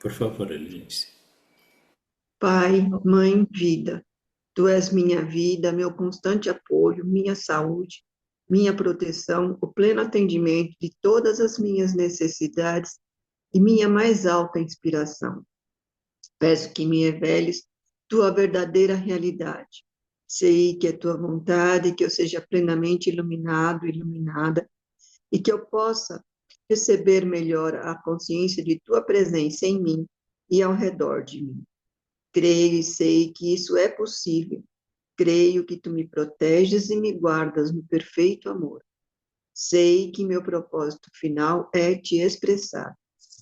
Por favor, Eunice. Pai, mãe, vida, tu és minha vida, meu constante apoio, minha saúde, minha proteção, o pleno atendimento de todas as minhas necessidades e minha mais alta inspiração. Peço que me reveles tua verdadeira realidade. Sei que é tua vontade, que eu seja plenamente iluminado, iluminada, e que eu possa receber melhor a consciência de tua presença em mim e ao redor de mim. Creio e sei que isso é possível. Creio que tu me proteges e me guardas no perfeito amor. Sei que meu propósito final é te expressar.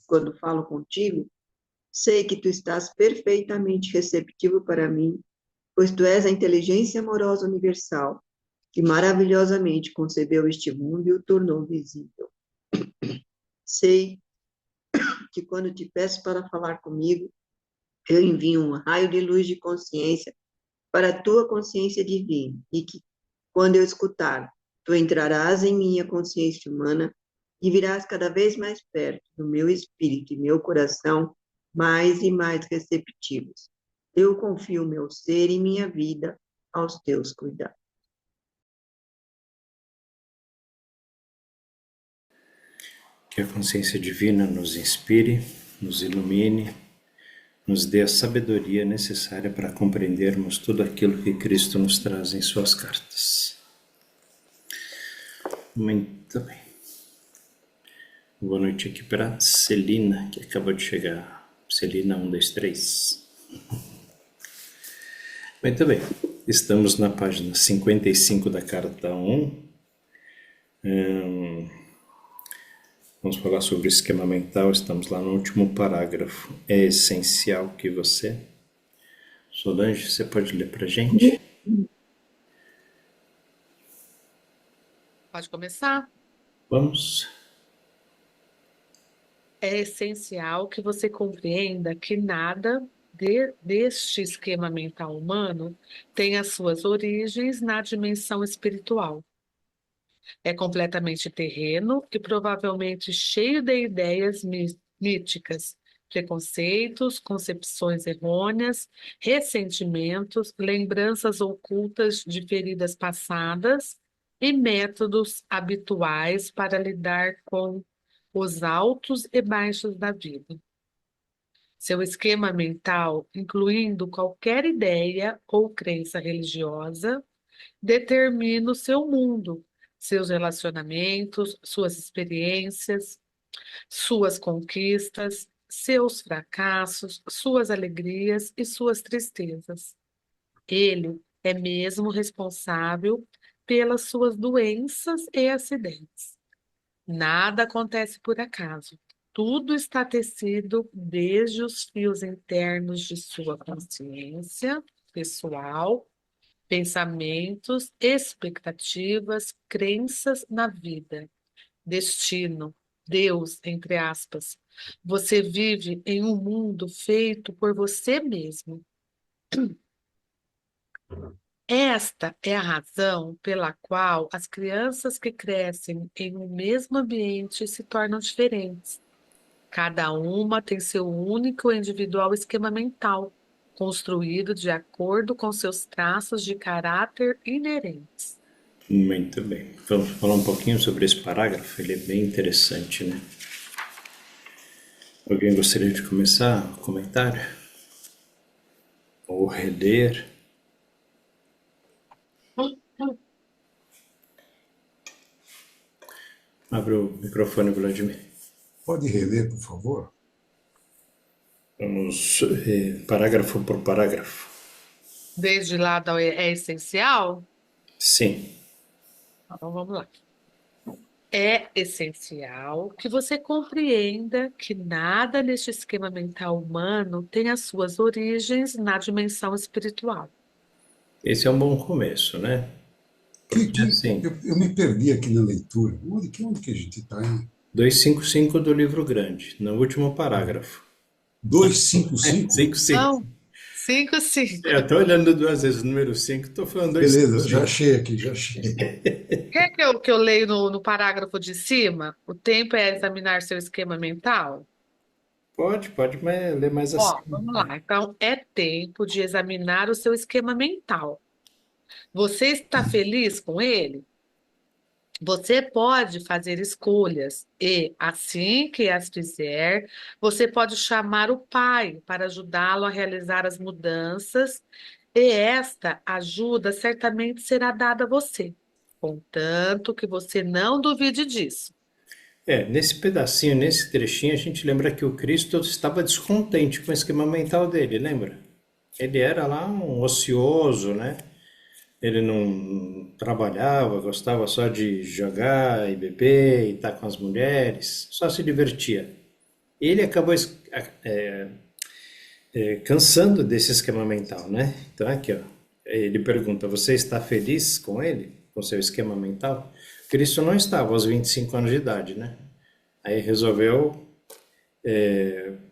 Quando falo contigo, sei que tu estás perfeitamente receptivo para mim, pois tu és a inteligência amorosa universal que maravilhosamente concebeu este mundo e o tornou visível. Sei que quando te peço para falar comigo, eu envio um raio de luz de consciência para a tua consciência divina, e que, quando eu escutar, tu entrarás em minha consciência humana e virás cada vez mais perto do meu espírito e meu coração, mais e mais receptivos. Eu confio meu ser e minha vida aos teus cuidados. Que a consciência divina nos inspire, nos ilumine, nos dê a sabedoria necessária para compreendermos tudo aquilo que Cristo nos traz em suas cartas. Muito bem. Boa noite aqui para Celina, que acabou de chegar. Celina 1, 2, 3. Muito bem. Estamos na página 55 da carta 1. Vamos falar sobre o esquema mental. Estamos lá no último parágrafo. É essencial que você... Solange, você pode ler para a gente? Pode começar? Vamos. É essencial que você compreenda que nada deste esquema mental humano tem as suas origens na dimensão espiritual. É completamente terreno e provavelmente cheio de ideias míticas, preconceitos, concepções errôneas, ressentimentos, lembranças ocultas de feridas passadas e métodos habituais para lidar com os altos e baixos da vida. Seu esquema mental, incluindo qualquer ideia ou crença religiosa, determina o seu mundo, seus relacionamentos, suas experiências, suas conquistas, seus fracassos, suas alegrias e suas tristezas. Ele é mesmo responsável pelas suas doenças e acidentes. Nada acontece por acaso. Tudo está tecido desde os fios internos de sua consciência pessoal, pensamentos, expectativas, crenças na vida, destino, Deus, entre aspas. Você vive em um mundo feito por você mesmo. Esta é a razão pela qual as crianças que crescem em um mesmo ambiente se tornam diferentes. Cada uma tem seu único e individual esquema mental, construído de acordo com seus traços de caráter inerentes. Muito bem. Vamos falar um pouquinho sobre esse parágrafo. Ele é bem interessante, né? Alguém gostaria de começar o comentário? Ou reler? Abre o microfone, Vladimir. Pode reler, por favor? Vamos parágrafo por parágrafo. Desde lá é essencial? Sim. Então vamos lá. É essencial que você compreenda que nada neste esquema mental humano tem as suas origens na dimensão espiritual. Esse é um bom começo, né? Porque assim, Eu me perdi aqui na leitura. Onde que a gente está, hein? 255 do livro grande, no último parágrafo. 255? 55. Não, 5, 5. Eu estou olhando duas vezes o número 5, estou falando Beleza, já 255. achei aqui, já achei. Quer que eu leio no parágrafo de cima? O tempo é examinar seu esquema mental? Pode ler mais Ó, assim. vamos lá. Então, é tempo de examinar o seu esquema mental. Você está feliz com ele? Você pode fazer escolhas e, assim que as fizer, você pode chamar o pai para ajudá-lo a realizar as mudanças, e esta ajuda certamente será dada a você, contanto que você não duvide disso. Nesse pedacinho, nesse trechinho, a gente lembra que o Cristo estava descontente com o esquema mental dele, lembra? Ele era lá um ocioso, né? Ele não trabalhava, gostava só de jogar e beber e estar com as mulheres, só se divertia. Ele acabou cansando desse esquema mental, né? Então aqui, ó, ele pergunta: você está feliz com ele, com seu esquema mental? Cristo não estava aos 25 anos de idade, né? Aí resolveu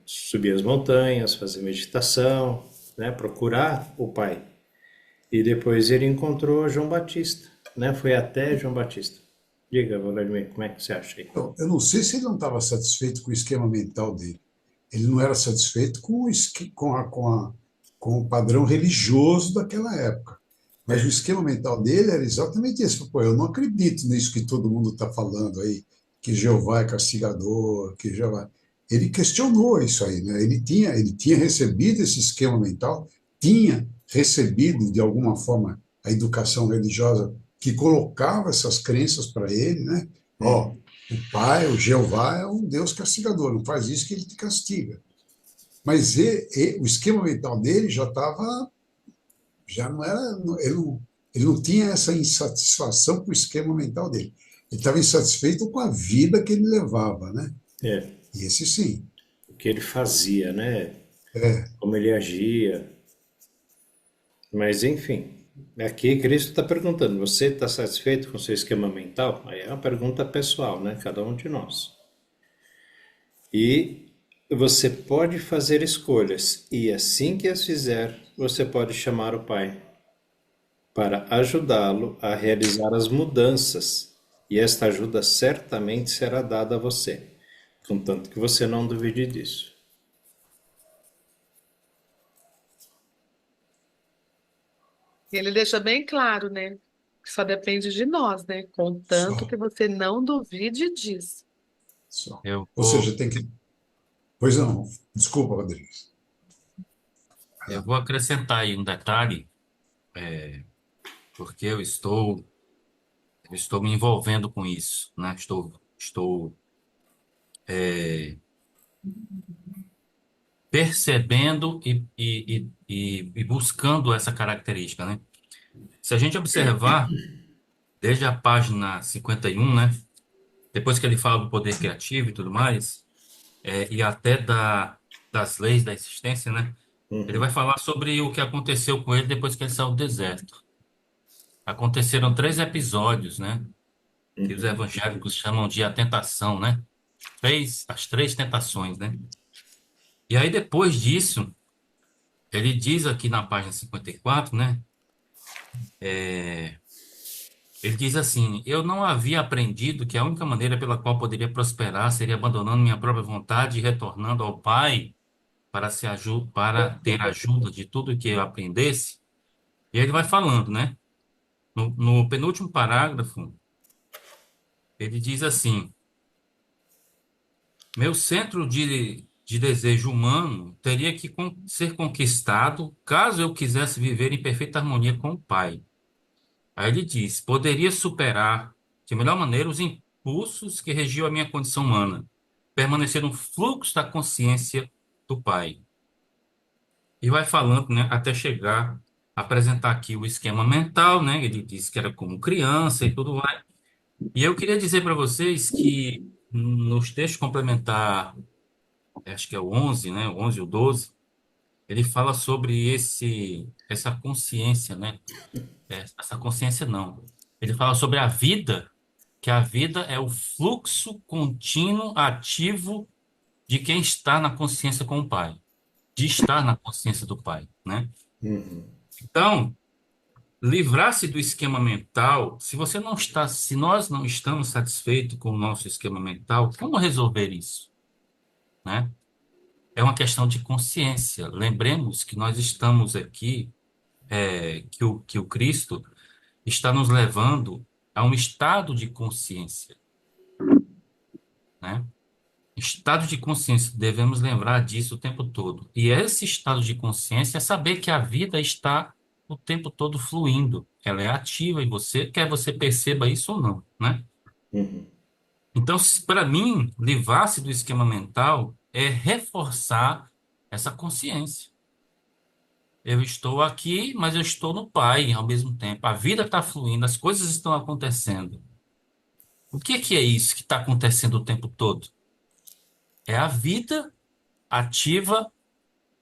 subir as montanhas, fazer meditação, né? Procurar o Pai. E depois ele encontrou João Batista, né? Foi até João Batista. Diga, Vladimir, como é que você acha aí? Então, eu não sei se ele não estava satisfeito com o esquema mental dele. Ele não era satisfeito com o padrão religioso daquela época. Mas o esquema mental dele era exatamente esse. Pô, eu não acredito nisso que todo mundo está falando aí, que Jeová é castigador, que Jeová. Ele questionou isso aí, né? Ele tinha recebido esse esquema mental, tinha recebido, de alguma forma, a educação religiosa que colocava essas crenças para ele, né? Ó, o Pai, o Jeová, é um Deus castigador, não faz isso que ele te castiga. Mas o esquema mental dele já estava, já não era, ele não tinha essa insatisfação com o esquema mental dele. Ele estava insatisfeito com a vida que ele levava, né? É, E esse sim. o que ele fazia, né? É, Como ele agia. Mas enfim, aqui Cristo está perguntando: você está satisfeito com seu esquema mental? Aí é uma pergunta pessoal, né? Cada um de nós. E você pode fazer escolhas, e assim que as fizer, você pode chamar o Pai para ajudá-lo a realizar as mudanças, e esta ajuda certamente será dada a você, contanto que você não duvide disso. E ele deixa bem claro, né? Que só depende de nós, né? Contanto só, que você não duvide disso. só. Eu Ou vou, seja, tem que. Pois não, desculpa, Rodrigues. eu vou acrescentar aí um detalhe, porque eu estou me envolvendo com isso, né? Estou percebendo e buscando essa característica, né? Se a gente observar, desde a página 51, né? Depois que ele fala do poder criativo e tudo mais, e até das leis da existência, né? Ele vai falar sobre o que aconteceu com ele depois que ele saiu do deserto. Aconteceram 3 episódios, né? Que os evangélicos chamam de a tentação, né? As 3 tentações, né? E aí, depois disso, ele diz aqui na página 54, né? Ele diz assim: eu não havia aprendido que a única maneira pela qual poderia prosperar seria abandonando minha própria vontade e retornando ao Pai para ter ajuda de tudo que eu aprendesse. E aí ele vai falando, né? No penúltimo parágrafo, ele diz assim: meu centro de desejo humano teria que ser conquistado caso eu quisesse viver em perfeita harmonia com o Pai. Aí ele diz: poderia superar de melhor maneira os impulsos que regiam a minha condição humana, permanecer no fluxo da consciência do Pai. E vai falando, né, até chegar a apresentar aqui o esquema mental, né? Ele disse que era como criança e tudo mais. E eu queria dizer para vocês que nos textos complementar, acho que é o 11, né? O 11 e o 12, ele fala sobre essa consciência, né? Essa consciência não. Ele fala sobre a vida, que a vida é o fluxo contínuo, ativo de quem está na consciência com o Pai, de estar na consciência do Pai, né? Então, livrar-se do esquema mental, se nós não estamos satisfeitos com o nosso esquema mental, como resolver isso, né? é uma questão de consciência. Lembremos que nós estamos aqui, que o Cristo está nos levando a um estado de consciência, né? Estado de consciência, devemos lembrar disso o tempo todo. E esse estado de consciência é saber que a vida está o tempo todo fluindo. Ela é ativa em você, quer você perceba isso ou não, né? Uhum. Então, para mim, livrar-se do esquema mental é reforçar essa consciência. Eu estou aqui, mas eu estou no Pai ao mesmo tempo. A vida está fluindo, as coisas estão acontecendo. O que é isso que está acontecendo o tempo todo? É a vida ativa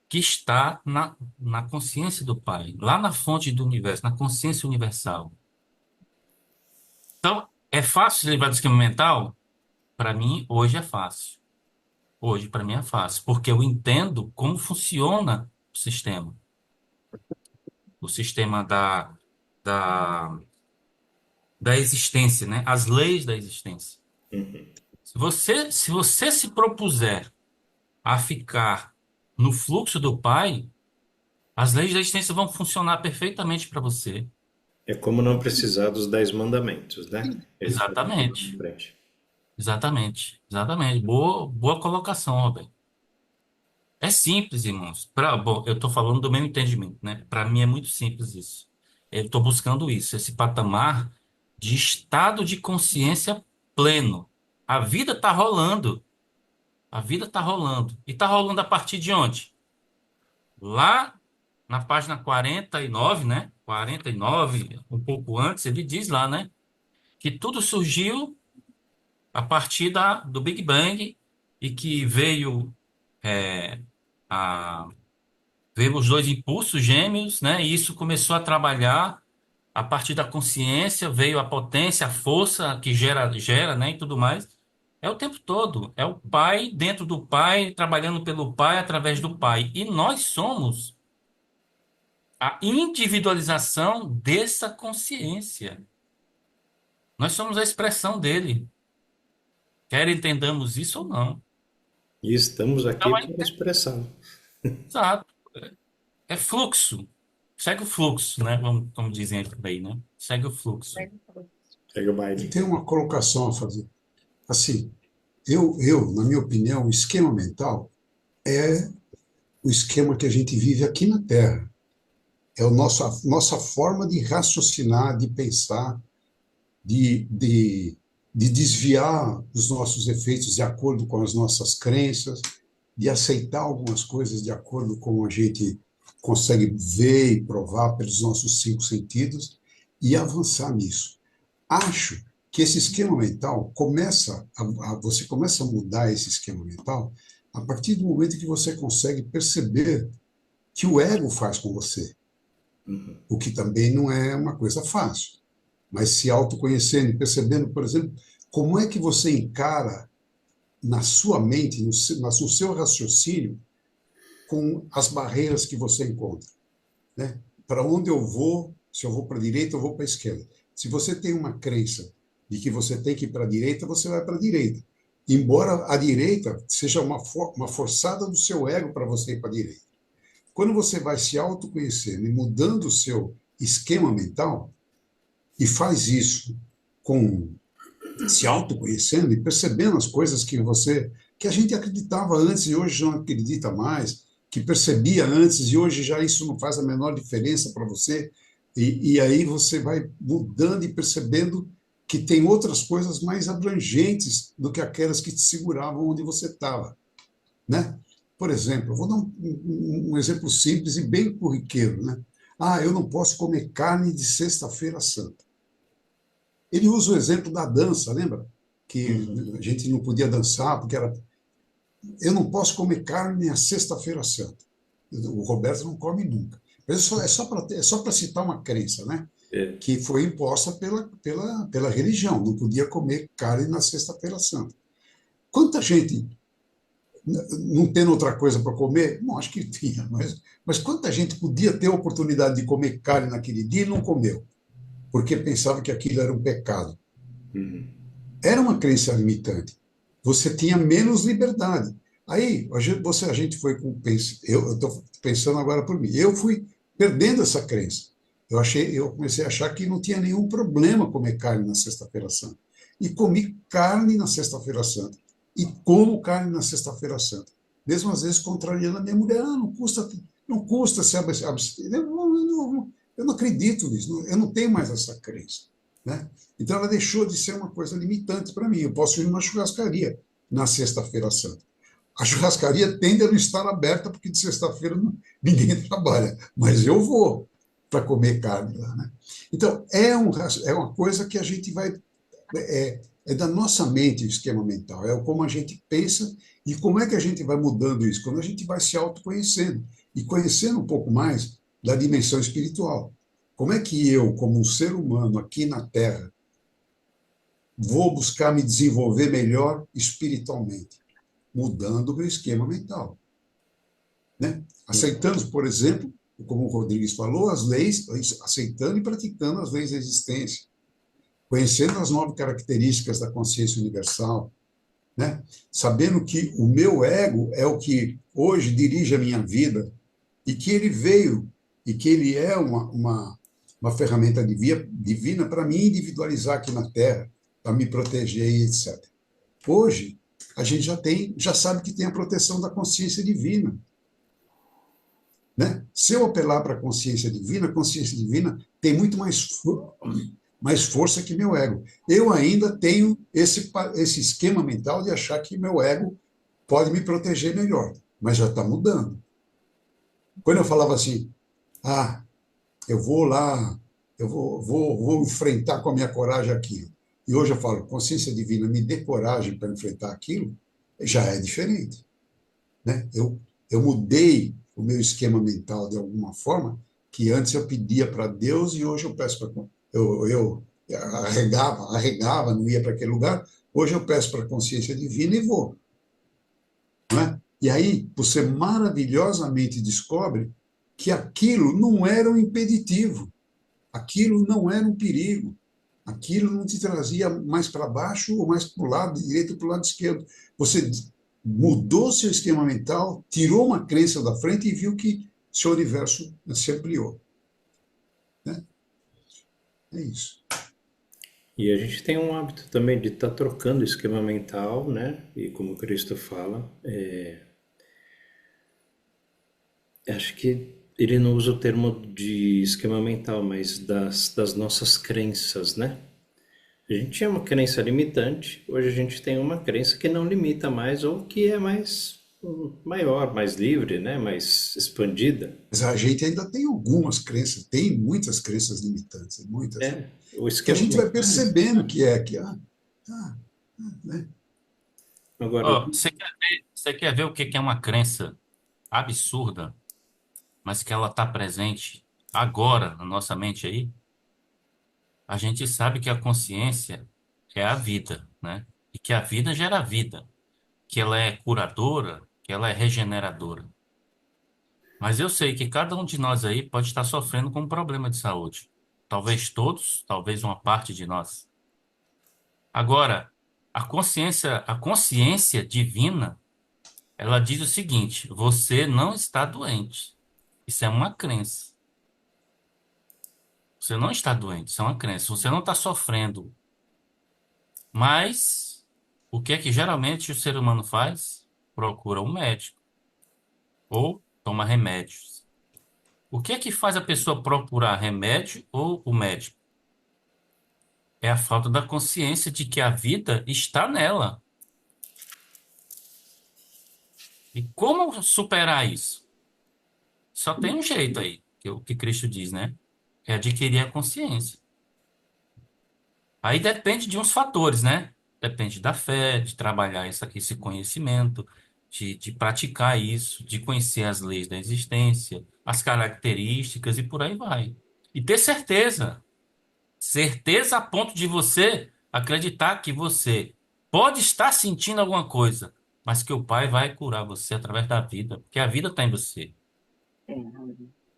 que está na consciência do Pai, lá na fonte do universo, na consciência universal. Então, é fácil se livrar do esquema mental? Para mim, hoje é fácil. Hoje, para mim, é fácil, porque eu entendo como funciona o sistema. O sistema da, da existência, né? As leis da existência. Uhum. Se você se propuser a ficar no fluxo do Pai, as leis da existência vão funcionar perfeitamente para você. É como não precisar dos 10 mandamentos, né? Ele foi na Exatamente. frente. Exatamente. Exatamente. Boa colocação, Roberto. É simples, irmãos. Bom, eu estou falando do meu entendimento, né? Para mim é muito simples isso. Eu estou buscando isso, esse patamar de estado de consciência pleno. A vida está rolando. A vida está rolando. E está rolando a partir de onde? Lá na página 49, né? 49, um pouco antes, ele diz lá, né? Que tudo surgiu a partir do Big Bang e que é, a, veio os dois impulsos gêmeos, né? E isso começou a trabalhar a partir da consciência, veio a potência, a força que gera, né? E tudo mais. É o tempo todo. É o Pai dentro do Pai, trabalhando pelo Pai, através do Pai. E nós somos a individualização dessa consciência. Nós somos a expressão dele. Quer entendamos isso ou não. E estamos Então, aqui para expressar. exato. É fluxo. Segue o fluxo, né? Como dizem por aí, né? Segue o fluxo. Segue o Eu baile. tenho uma colocação a fazer. Assim, na minha opinião, o esquema mental é o esquema que a gente vive aqui na Terra. É a nossa forma de raciocinar, de pensar, de desviar os nossos efeitos de acordo com as nossas crenças, de aceitar algumas coisas de acordo com a gente consegue ver e provar pelos nossos 5 sentidos e avançar nisso. Acho que esse esquema mental você começa a mudar esse esquema mental a partir do momento que você consegue perceber que o ego faz com você, Uhum. o que também não é uma coisa fácil, mas se autoconhecendo e percebendo, por exemplo, como é que você encara na sua mente, no seu raciocínio, com as barreiras que você encontra, né? Para onde eu vou, se eu vou para a direita, eu vou para a esquerda. Se você tem uma crença de que você tem que ir para a direita, você vai para a direita. Embora a direita seja uma forçada do seu ego para você ir para a direita. Quando você vai se autoconhecendo e mudando o seu esquema mental, e faz isso com se autoconhecendo e percebendo as coisas que a gente acreditava antes e hoje não acredita mais, que percebia antes e hoje já isso não faz a menor diferença para você, e aí você vai mudando e percebendo que tem outras coisas mais abrangentes do que aquelas que te seguravam onde você estava, né? Por exemplo, eu vou dar um exemplo simples e bem corriqueiro, né? Ah, eu não posso comer carne de Sexta-feira Santa. Ele usa o exemplo da dança, lembra? Que Uhum. a gente não podia dançar, porque era. Eu não posso comer carne na Sexta-feira Santa. O Roberto não come nunca. Mas é só para citar uma crença, né? É. Que foi imposta pela religião. Não podia comer carne na Sexta-feira Santa. Quanta gente, não tendo outra coisa para comer? Não, acho que tinha, mas quanta gente podia ter a oportunidade de comer carne naquele dia e não comeu, porque pensava que aquilo era um pecado. Uhum. Era uma crença limitante. Você tinha menos liberdade. Aí, a gente foi eu estou pensando agora por mim. Eu fui perdendo essa crença. Eu comecei a achar que não tinha nenhum problema comer carne na Sexta-feira Santa. E comi carne na Sexta-feira Santa. E como carne na Sexta-feira Santa. Mesmo às vezes contrariando a minha mulher, não custa se abster. Eu não acredito nisso, eu não tenho mais essa crença. Né? Então ela deixou de ser uma coisa limitante para mim. Eu posso ir numa churrascaria na Sexta-feira Santa. A churrascaria tende a não estar aberta, porque de sexta-feira ninguém trabalha, mas eu vou para comer carne lá. Né? Então, é uma coisa que a gente vai. É da nossa mente o esquema mental, é como a gente pensa e como é que a gente vai mudando isso, quando a gente vai se autoconhecendo e conhecendo um pouco mais da dimensão espiritual. Como é que eu, como um ser humano aqui na Terra, vou buscar me desenvolver melhor espiritualmente? Mudando o meu esquema mental. Né? Aceitando, por exemplo, como o Rodrigues falou, as leis, aceitando e praticando as leis da existência, conhecendo as 9 características da consciência universal, né? Sabendo que o meu ego é o que hoje dirige a minha vida e que ele veio e que ele é uma ferramenta divina para me individualizar aqui na Terra, para me proteger e etc. Hoje, a gente já sabe que tem a proteção da consciência divina. Né? Se eu apelar para a consciência divina tem muito mais força que meu ego. Eu ainda tenho esse esquema mental de achar que meu ego pode me proteger melhor, mas já está mudando. Quando eu falava assim, eu vou lá, vou enfrentar com a minha coragem aquilo. E hoje eu falo, consciência divina, me dê coragem para enfrentar aquilo, já é diferente. Né? Eu mudei o meu esquema mental de alguma forma, que antes eu pedia para Deus e hoje eu peço para... Eu arregava, não ia para aquele lugar, hoje eu peço para a consciência divina e vou. Não é? E aí você maravilhosamente descobre que aquilo não era um impeditivo, aquilo não era um perigo, aquilo não te trazia mais para baixo ou mais para o lado direito ou para o lado esquerdo. Você mudou seu esquema mental, tirou uma crença da frente e viu que seu universo se ampliou. Né? É isso. E a gente tem um hábito também de estar trocando o esquema mental, né? E como Cristo fala, acho que ele não usa o termo de esquema mental, mas das nossas crenças, né? A gente tinha uma crença limitante, hoje a gente tem uma crença que não limita mais ou que é mais maior, mais livre, né? Mais expandida. Mas a gente ainda tem algumas crenças, tem muitas crenças limitantes, muitas. O Que a esquema gente vai mental. percebendo né? Agora, Você quer ver o que é uma crença absurda, mas que ela está presente agora na nossa mente aí? A gente sabe que a consciência é a vida, né? E que a vida gera vida, que ela é curadora, que ela é regeneradora. Mas eu sei que cada um de nós aí pode estar sofrendo com um problema de saúde. Talvez todos, talvez uma parte de nós. Agora, a consciência divina, ela diz o seguinte: você não está doente. Isso é uma crença. Você não está doente, isso é uma crença. Você não está sofrendo. Mas o que é que geralmente o ser humano faz? Procura um médico ou toma remédios. O que é que faz a pessoa procurar remédio ou o médico? É a falta da consciência de que a vida está nela. E como superar isso? Só tem um jeito aí, que é o que Cristo diz, né? É adquirir a consciência. Aí depende de uns fatores, né? Depende da fé, de trabalhar esse conhecimento, de praticar isso, de conhecer as leis da existência, as características e por aí vai. E ter certeza. Certeza a ponto de você acreditar que você pode estar sentindo alguma coisa, mas que o Pai vai curar você através da vida, porque a vida está em você, né?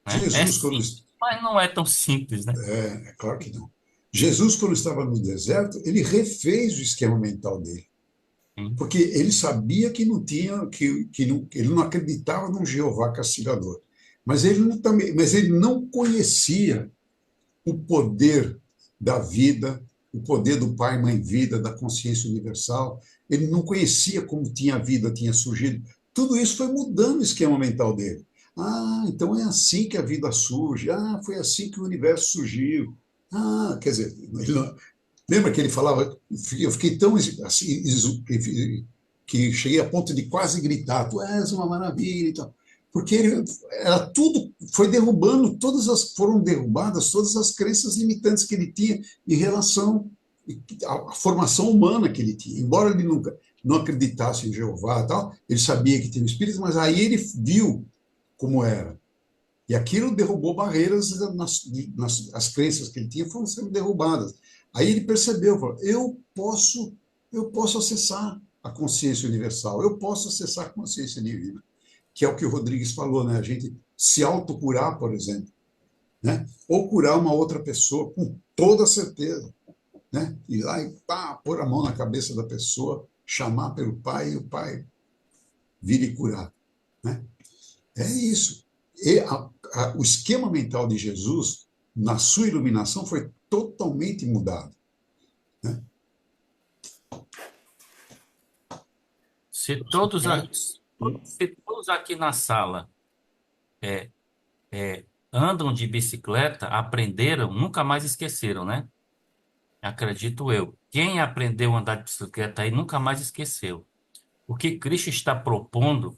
É Jesus, simples, mas não é tão simples, né? é claro que não. Jesus, quando estava no deserto, ele refez o esquema mental dele. Sim. Porque ele sabia que não tinha, ele não acreditava num Jeová castigador. Mas ele não conhecia o poder da vida, o poder do Pai, Mãe, Vida, da consciência universal. Ele não conhecia como tinha a vida, tinha surgido. Tudo isso foi mudando o esquema mental dele. Ah, então é assim que a vida surge. Ah, foi assim que o universo surgiu. Ah, quer dizer, lembra que ele falava? Eu fiquei tão assim, que cheguei a ponto de quase gritar: Tu és uma maravilha e tal. Porque era tudo, foram derrubadas todas as crenças limitantes que ele tinha em relação à formação humana que ele tinha. Embora ele nunca não acreditasse em Jeová e tal, ele sabia que tinha um espírito, mas aí ele viu como era. E aquilo derrubou barreiras, as crenças que ele tinha foram sendo derrubadas. Aí ele percebeu, falou, eu posso acessar a consciência universal, eu posso acessar a consciência divina, que é o que o Rodrigues falou, né? A gente se autocurar, por exemplo, né? Ou curar uma outra pessoa com toda certeza, né? Ir lá e pá, pôr a mão na cabeça da pessoa, chamar pelo pai e o pai vir e curar, né? É isso. O esquema mental de Jesus, na sua iluminação, foi totalmente mudado, né? Se todos, Desculpa. se todos aqui na sala andam de bicicleta, aprenderam, nunca mais esqueceram, né? Acredito eu. Quem aprendeu a andar de bicicleta aí nunca mais esqueceu. O que Cristo está propondo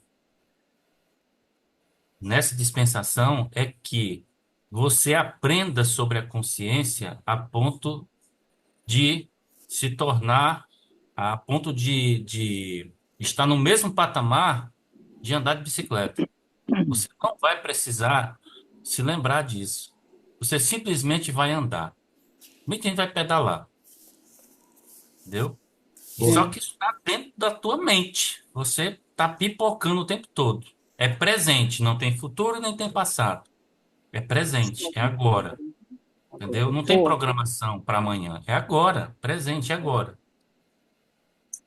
nessa dispensação é que você aprenda sobre a consciência a ponto de se tornar, a ponto de estar no mesmo patamar de andar de bicicleta. Você não vai precisar se lembrar disso. Você simplesmente vai andar. Muita gente vai pedalar, entendeu? Só Bom, que isso está dentro da tua mente. Você está pipocando o tempo todo. É presente, não tem futuro nem tem passado. É presente, é agora, entendeu? Não tem Ô, programação para amanhã. É agora, presente, é agora.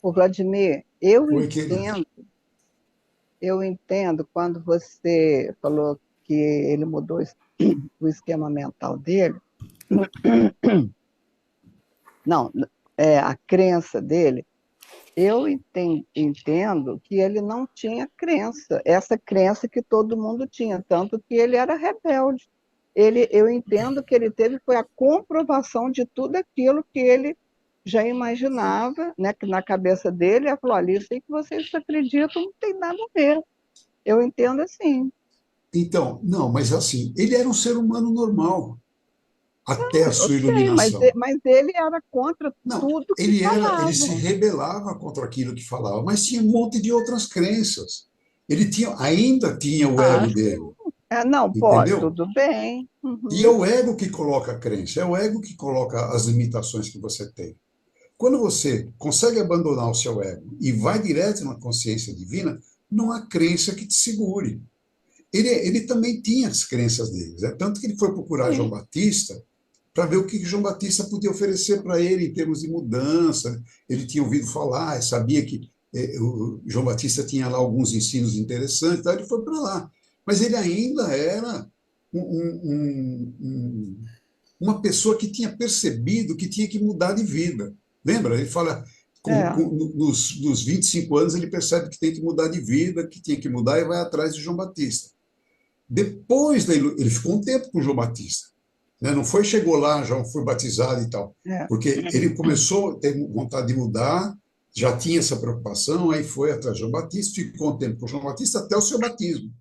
ô Vladimir, foi querido. eu entendo quando você falou que ele mudou o esquema mental dele. Não, a crença dele. Eu entendo que ele não tinha crença, essa crença que todo mundo tinha, tanto que ele era rebelde. Eu entendo que ele teve foi a comprovação de tudo aquilo que ele já imaginava, né, que na cabeça dele, ele falou, olha, isso aí que vocês acreditam não tem nada a ver. Eu entendo assim. Então, não, mas assim, ele era um ser humano normal até a Eu sua sei, iluminação. mas ele era contra Não, tudo que ele se falavam. rebelava contra aquilo que falava, mas tinha um monte de outras crenças. Ainda tinha o Ah, ego dele, não, pode, entendeu? tudo bem. E é Uhum. o ego que coloca a crença, é o ego que coloca as limitações que você tem. Quando você consegue abandonar o seu ego e vai direto na consciência divina, não há crença que te segure. Ele também tinha as crenças dele, né? Tanto que ele foi procurar João Sim, Batista para ver o que João Batista podia oferecer para ele em termos de mudança. Ele tinha ouvido falar, sabia que o João Batista tinha lá alguns ensinos interessantes, então ele foi para lá. Mas ele ainda era uma pessoa que tinha percebido que tinha que mudar de vida. Lembra? Ele fala, é. nos 25 anos, ele percebe que tem que mudar de vida, que tinha que mudar e vai atrás de João Batista. Ele ficou um tempo com João Batista, né? Não foi, chegou lá, já foi batizado e tal, É. porque ele começou a ter vontade de mudar, já tinha essa preocupação, aí foi atrás de João Batista, ficou um tempo com João Batista até o seu batismo,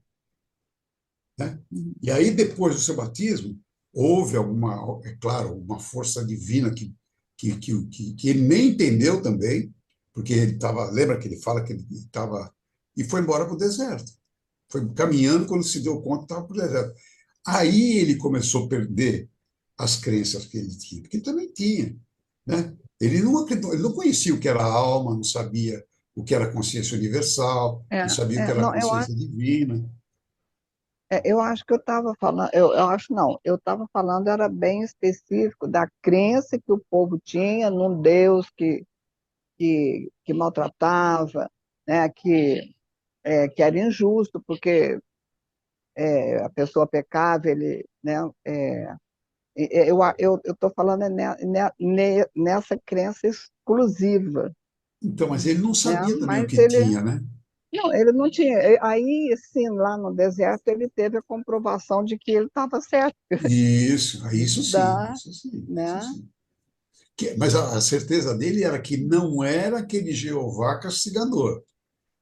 né? E aí, depois do seu batismo, houve alguma, é claro, uma força divina que ele nem entendeu também, porque ele estava, lembra que ele fala que ele estava, e foi embora para o deserto. Foi caminhando quando se deu conta que estava para o deserto. Aí ele começou a perder as crenças que ele tinha, porque ele também tinha, né? Ele não conhecia o que era alma, não sabia o que era consciência universal, não sabia o que era Não, consciência divina. eu acho que eu estava falando, eu acho não, eu estava falando era bem específico da crença que o povo tinha num Deus que maltratava, né, que era injusto, porque a pessoa pecava, ele, né, eu estou falando nessa crença exclusiva, Então, mas ele não né? sabia também o Mas que ele tinha, né? não, ele não tinha. Aí, sim, lá no deserto, ele teve a comprovação de que ele estava certo, Isso sim, da, isso sim, isso né? sim. Mas a certeza dele era que não era aquele Jeová castigador.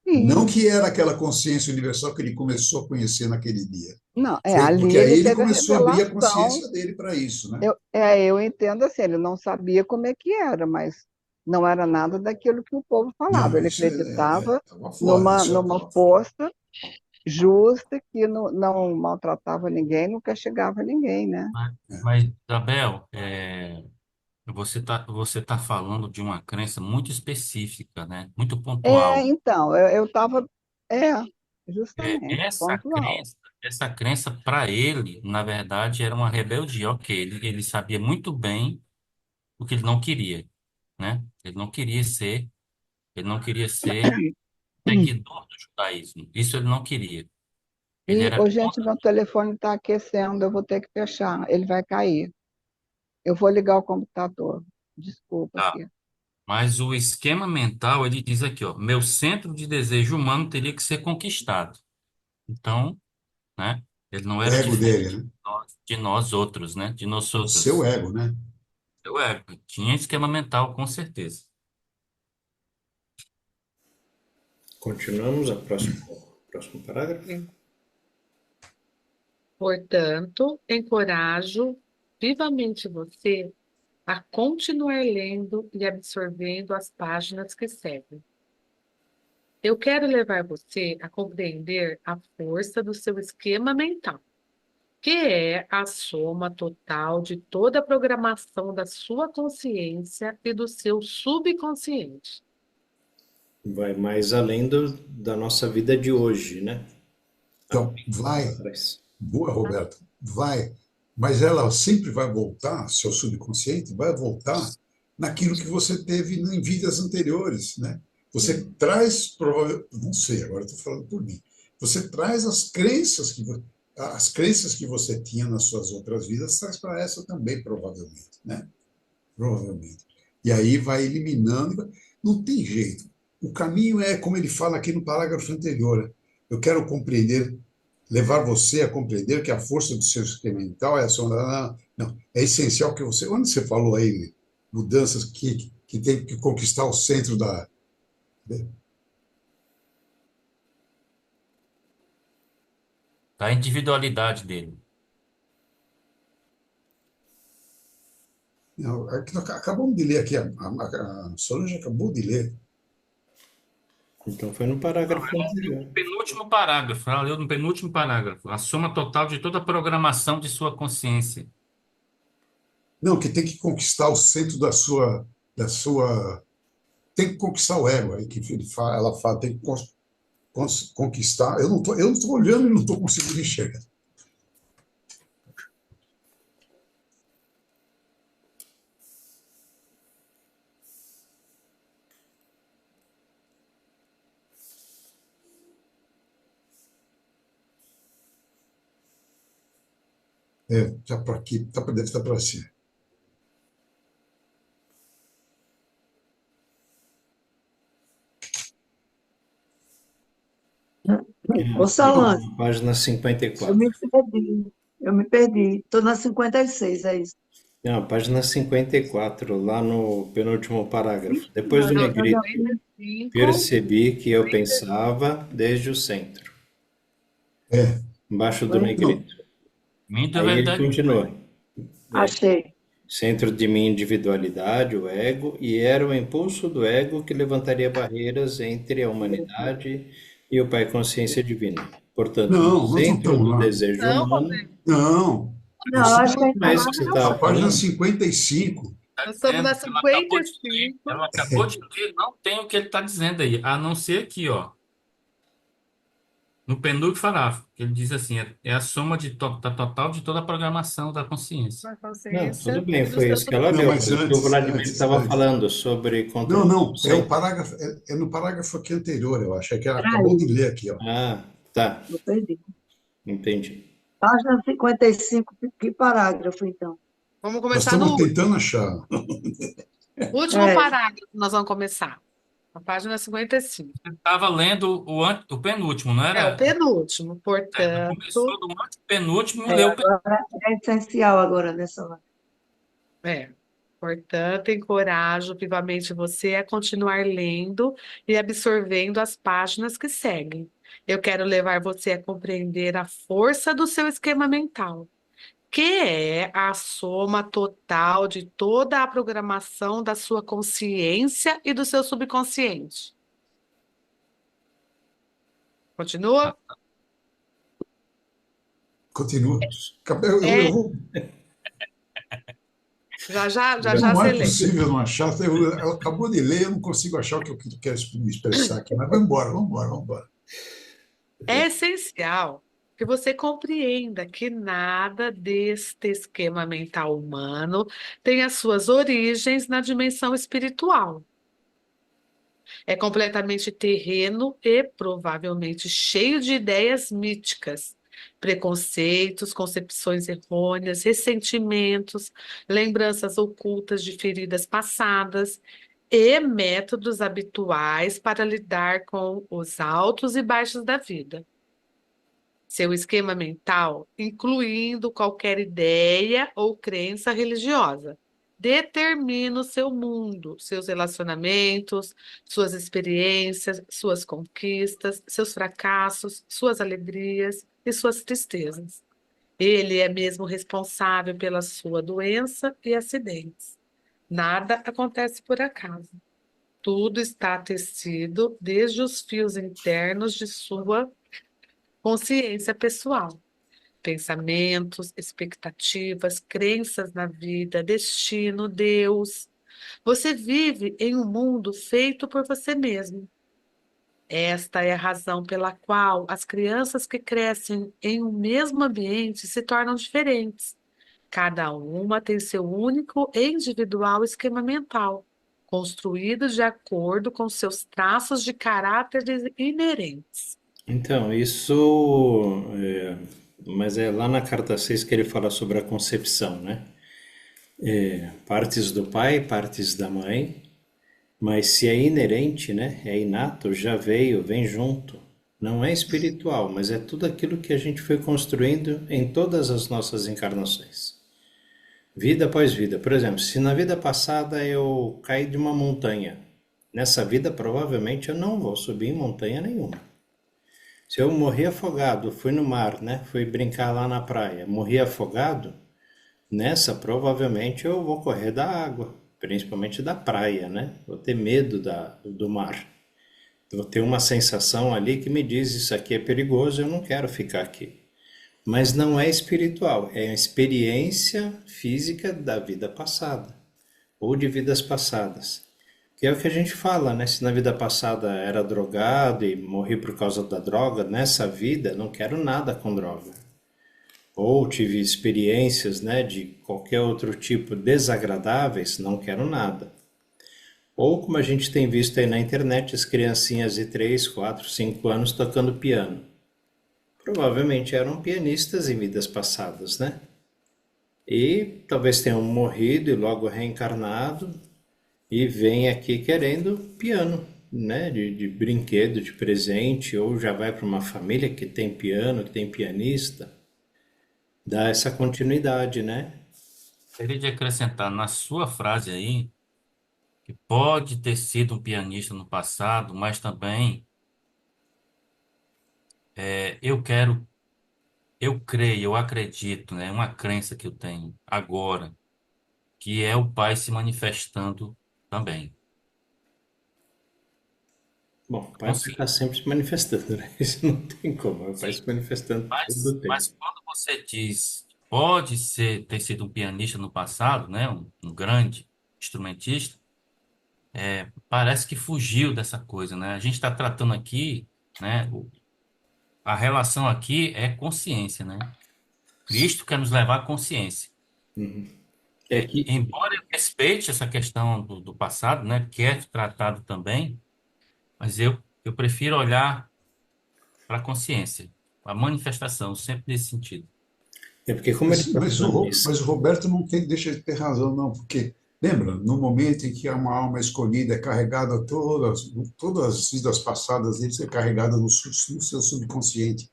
Não Sim, que era aquela consciência universal que ele começou a conhecer naquele dia. Foi ali porque aí ele ele teve a começou a abrir a revelação. consciência dele para isso, né? Eu entendo assim, ele não sabia como é que era, mas não era nada daquilo que o povo falava. Não, Ele isso acreditava estava fora, numa, isso numa estava fora. força justa que não maltratava ninguém, nunca chegava a ninguém, né? Mas, Isabel, você tá falando de uma crença muito específica, né? Muito pontual. Então, eu estava, é, justamente, Essa pontual. crença, essa crença para ele, na verdade, era uma rebeldia. Ok, ele sabia muito bem o que ele não queria, né? Ele não queria ser seguidor do judaísmo. Isso ele não queria. Ele era Gente, contra. meu telefone está aquecendo, eu vou ter que fechar, ele vai cair. Eu vou ligar o computador. Desculpa Tá. aqui. Mas o esquema mental, ele diz aqui, ó, meu centro de desejo humano teria que ser conquistado. Então, né? Ele não O era ego dele, diferente né? de nós outros, né? De nós O seu outros. ego, né? Eu tinha esquema mental, com certeza. Continuamos a próximo parágrafo. Portanto, encorajo vivamente você a continuar lendo e absorvendo as páginas que seguem. Eu quero levar você a compreender a força do seu esquema mental, que é a soma total de toda a programação da sua consciência e do seu subconsciente. Vai mais além da nossa vida de hoje, né? Há Então, 30 anos vai, atrás. boa, Roberto, vai, mas ela sempre vai voltar, seu subconsciente vai voltar naquilo que você teve em vidas anteriores, né? Você traz, não sei, agora estou falando por mim, você traz as crenças que você tinha nas suas outras vidas, traz para essa também, provavelmente, né? Provavelmente. E aí vai eliminando, não tem jeito. O caminho é, como ele fala aqui no parágrafo anterior, né? Eu quero compreender, levar você a compreender que a força do seu sistema mental é a sua. Não, é essencial que você. Onde você falou aí, mudanças que tem que conquistar o centro da. Da individualidade dele. Não, acabamos de ler aqui, a Solange acabou de ler. Então foi no parágrafo No anterior. penúltimo parágrafo, ela leu no penúltimo parágrafo, a soma total de toda a programação de sua consciência. Não, que tem que conquistar o centro da sua. Tem que conquistar o ego, aí que ela fala, tem que conquistar. Eu não tô olhando e não estou conseguindo enxergar. Já para aqui, deve estar para cima. Ô, Solange, Página eu 54. me perdi. Eu me perdi. Estou na 56, é isso. Não, página 54, lá no penúltimo parágrafo. Depois do Senhora, eu já negrito. vi. 55, Percebi que eu pensava desde o centro, É, embaixo do Peraí. negrito. Minha Aí ele verdade. continua. Achei. Centro de minha individualidade, o ego, e era o impulso do ego que levantaria barreiras entre a humanidade e o Pai Consciência Divina. Portanto, no não, nós não centro estamos do lá. desejo não, humano, Não, nós Não, acho estamos que a gente não é está isso na que você estava na página falando? 55. Está nós estamos na dizendo, ela 55. acabou de ler, não tem o que ele está dizendo aí, a não ser aqui, ó. No penúltimo parágrafo, que ele diz assim, é a soma da total de toda a programação da consciência. Da Não, tudo consciência bem, e do foi seu isso que ela Não, leu. mas O que o antes, Vladimir antes, estava antes. falando sobre Não, não, é o contraposição. parágrafo, é no parágrafo aqui anterior, eu acho, é que ela acabou de Peraí, ler aqui, ó. Ah, tá, eu perdi. entendi. Página 55, que parágrafo, então? Vamos Nós começar no estamos tentando achar. último É, parágrafo, nós vamos começar. A página 55. Você estava lendo o penúltimo, não É o era? penúltimo, Começou portanto, do antepenúltimo e leu o penúltimo. agora é essencial agora nessa hora. é. Portanto, encorajo vivamente você a continuar lendo e absorvendo as páginas que seguem. Eu quero levar você a compreender a força do seu esquema mental, que é a soma total de toda a programação da sua consciência e do seu subconsciente. Continua? Continua. Eu É, vou. já Não você é lê. possível não achar. Ela acabou de ler, eu não consigo achar o que eu quero me expressar aqui. Mas vamos embora, vamos embora, vamos embora. É essencial que você compreenda que nada deste esquema mental humano tem as suas origens na dimensão espiritual. É completamente terreno e provavelmente cheio de ideias míticas, preconceitos, concepções errôneas, ressentimentos, lembranças ocultas de feridas passadas e métodos habituais para lidar com os altos e baixos da vida. Seu esquema mental, incluindo qualquer ideia ou crença religiosa, determina o seu mundo, seus relacionamentos, suas experiências, suas conquistas, seus fracassos, suas alegrias e suas tristezas. Ele é mesmo responsável pela sua doença e acidentes. Nada acontece por acaso. Tudo está tecido desde os fios internos de sua consciência pessoal, pensamentos, expectativas, crenças na vida, destino, Deus. Você vive em um mundo feito por você mesmo. Esta é a razão pela qual as crianças que crescem em um mesmo ambiente se tornam diferentes. Cada uma tem seu único e individual esquema mental, construído de acordo com seus traços de caráter inerentes. Então, isso. Mas é lá na carta 6 que ele fala sobre a concepção, né? Partes do pai, partes da mãe, mas se é inerente, né? É inato, já veio, vem junto. Não é espiritual, mas é tudo aquilo que a gente foi construindo em todas as nossas encarnações. Vida após vida. Por exemplo, se na vida passada eu caí de uma montanha, nessa vida provavelmente eu não vou subir em montanha nenhuma. Se eu morri afogado, fui no mar, né? Fui brincar lá na praia, morri afogado, nessa provavelmente eu vou correr da água, principalmente da praia, né? Vou ter medo do mar. Vou ter uma sensação ali que me diz isso aqui é perigoso, eu não quero ficar aqui. Mas não é espiritual, é a experiência física da vida passada ou de vidas passadas. Que é o que a gente fala, né? Se na vida passada era drogado e morri por causa da droga, nessa vida não quero nada com droga. Ou tive experiências, né, de qualquer outro tipo desagradáveis, não quero nada. Ou como a gente tem visto aí na internet, as criancinhas de 3, 4, 5 anos tocando piano. Provavelmente eram pianistas em vidas passadas, né? E talvez tenham morrido e logo reencarnado e vem aqui querendo piano, né? De brinquedo, de presente, ou já vai para uma família que tem piano, que tem pianista. Dá essa continuidade, né? Teria de acrescentar na sua frase aí que pode ter sido um pianista no passado, mas também eu quero, eu creio, eu acredito, né? Uma crença que eu tenho agora, que é o Pai se manifestando também. Bom, o pai vai Consciente. estar sempre se manifestando, né? Isso não tem como. O pai Sim. se manifestando todo o tempo. Mas quando você diz pode ser ter sido um pianista no passado, né? Um grande instrumentista, parece que fugiu dessa coisa, né? A gente está tratando aqui, né? a relação aqui é consciência, né? Cristo quer nos levar à consciência. É que, Embora eu respeite essa questão do passado, né, que é tratado também, mas eu prefiro olhar para a consciência, a manifestação, sempre nesse sentido. é porque como ele Mas, está mas, falando mas o isso, Roberto não tem, deixa de ter razão, não, porque, lembra, no momento em que uma alma escolhida é carregada, todas as vidas passadas dele é carregada no seu subconsciente,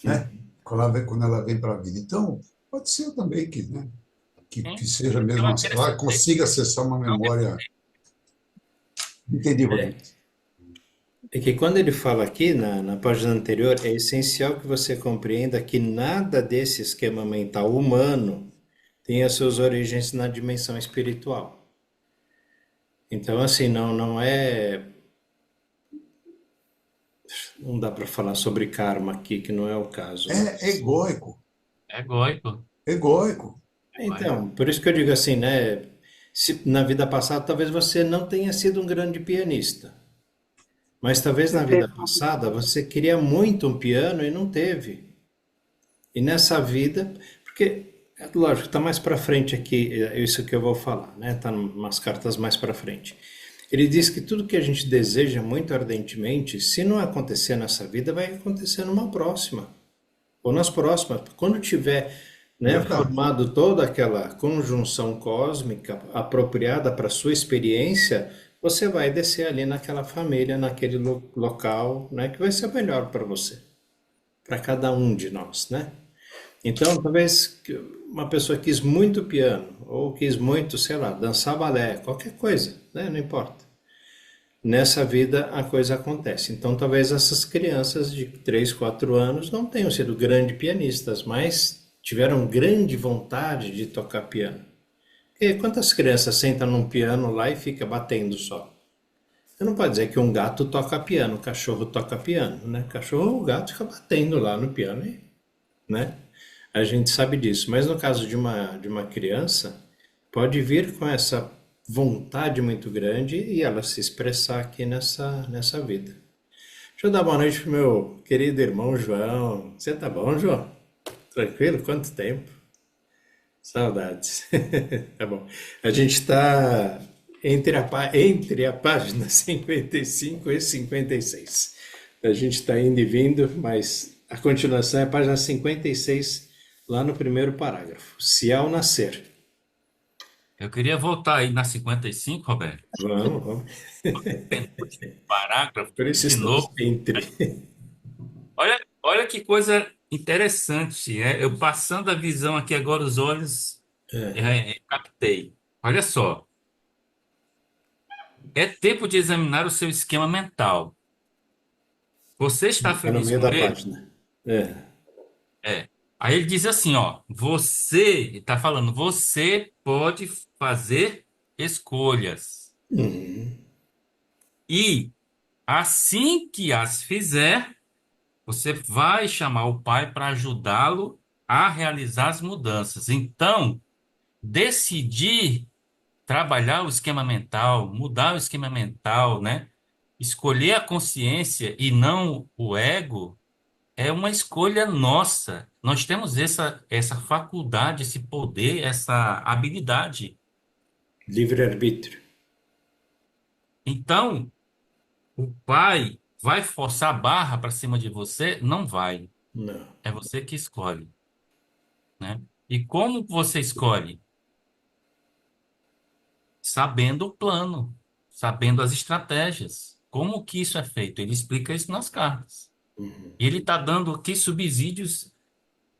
né? Quando ela vem para a vida. Então, pode ser também que, né, que Sim, seja eu mesmo, ela acrescentei. consiga acessar uma memória. Entendi, Rodrigo. é que quando ele fala aqui na página anterior, é essencial que você compreenda que nada desse esquema mental humano tem as suas origens na dimensão espiritual. Então, assim, não é. Não dá para falar sobre karma aqui, que não é o caso, É mas. egóico, É egóico. egóico. Então, por isso que eu digo assim, né? Se na vida passada talvez você não tenha sido um grande pianista, mas talvez na vida passada você queria muito um piano e não teve. E nessa vida, porque é lógico, está mais para frente aqui, é isso que eu vou falar, né? Tá umas cartas mais para frente. Ele diz que tudo que a gente deseja muito ardentemente, se não acontecer nessa vida, vai acontecer numa próxima, ou nas próximas. Quando tiver, né, Verdade. formado toda aquela conjunção cósmica apropriada para a sua experiência, você vai descer ali naquela família, naquele local, né, que vai ser melhor para você, para cada um de nós, né? Então, talvez uma pessoa quis muito piano, ou quis muito, sei lá, dançar balé, qualquer coisa, né? Não importa. Nessa vida a coisa acontece. Então, talvez essas crianças de 3, 4 anos não tenham sido grandes pianistas, mas tiveram grande vontade de tocar piano. E quantas crianças sentam num piano lá e fica batendo só? Você não pode dizer que um gato toca piano, um cachorro toca piano, né? Cachorro, o gato fica batendo lá no piano, né? A gente sabe disso, mas no caso de uma criança, pode vir com essa vontade muito grande e ela se expressar aqui nessa vida. Deixa eu dar boa noite pro meu querido irmão João. Você tá bom, João? Tranquilo? Quanto tempo? Saudades. Tá bom. A gente está entre a página 55 e 56. A gente está indo e vindo, mas a continuação é a página 56, lá no primeiro parágrafo. Se ao nascer. Eu queria voltar aí na 55, Roberto, Vamos. parágrafo, Por isso de estamos novo. entre. Olha que coisa interessante, né? Eu passando a visão aqui agora, os olhos, captei. Olha só, é tempo de examinar o seu esquema mental. Você está Está no feliz meio com da ele? página. É. É. Aí ele diz assim, ó, você, está falando, você pode fazer escolhas. E assim que as fizer, você vai chamar o pai para ajudá-lo a realizar as mudanças. Então, decidir trabalhar o esquema mental, mudar o esquema mental, né? Escolher a consciência e não o ego é uma escolha nossa. Nós temos essa faculdade, esse poder, essa habilidade. Livre-arbítrio. Então, o pai vai forçar a barra para cima de você? Não vai. Não. É você que escolhe, né? E como você escolhe? Sabendo o plano, sabendo as estratégias. Como que isso é feito? Ele explica isso nas cartas. E ele está dando aqui subsídios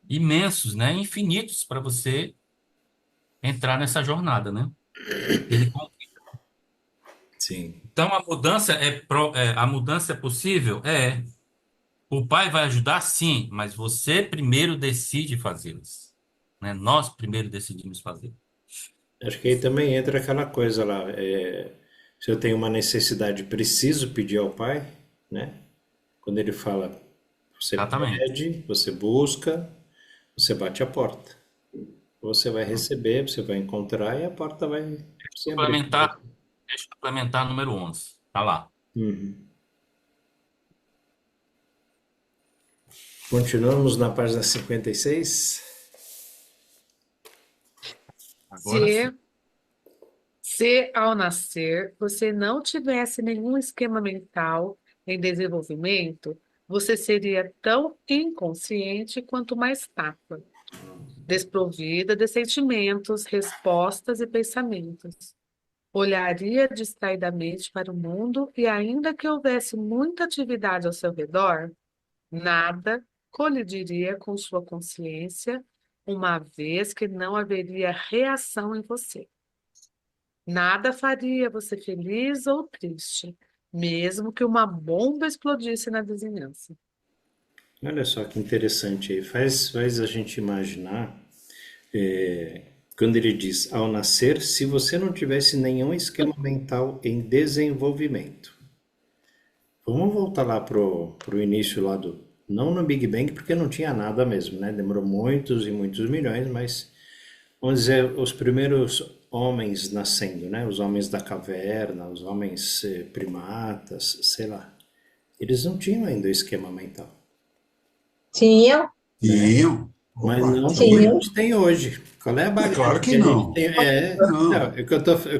imensos, né? Infinitos para você entrar nessa jornada, né? Ele, Sim. então a mudança é possível? É. O pai vai ajudar? Sim, mas você primeiro decide fazê-las, né? Nós primeiro decidimos fazer. Acho que aí também entra aquela coisa lá. Se eu tenho uma necessidade, preciso pedir ao pai, né? Quando ele fala, você Exatamente. pede, você busca, você bate a porta. Você vai receber, você vai encontrar e a porta vai se abrir. Suplementar, deixa eu suplementar número 11. Tá lá. Uhum. Continuamos na página 56. Agora sim. Se ao nascer você não tivesse nenhum esquema mental em desenvolvimento, você seria tão inconsciente quanto uma estátua, desprovida de sentimentos, respostas e pensamentos. Olharia distraidamente para o mundo e, ainda que houvesse muita atividade ao seu redor, nada colidiria com sua consciência, uma vez que não haveria reação em você. Nada faria você feliz ou triste, mesmo que uma bomba explodisse na vizinhança. Olha só que interessante aí. Faz a gente imaginar, quando ele diz, ao nascer, se você não tivesse nenhum esquema mental em desenvolvimento. Vamos voltar lá pro início lá do... Não no Big Bang, porque não tinha nada mesmo, né? Demorou muitos e muitos milhões, mas vamos dizer, os primeiros homens nascendo, né? Os homens da caverna, os homens primatas, sei lá. Eles não tinham ainda o esquema mental, Tinha, Tinham. mas Opa, não como a tinha. gente tem hoje. Qual é a é claro bagagem que que a gente não. tem? Não, Não. é o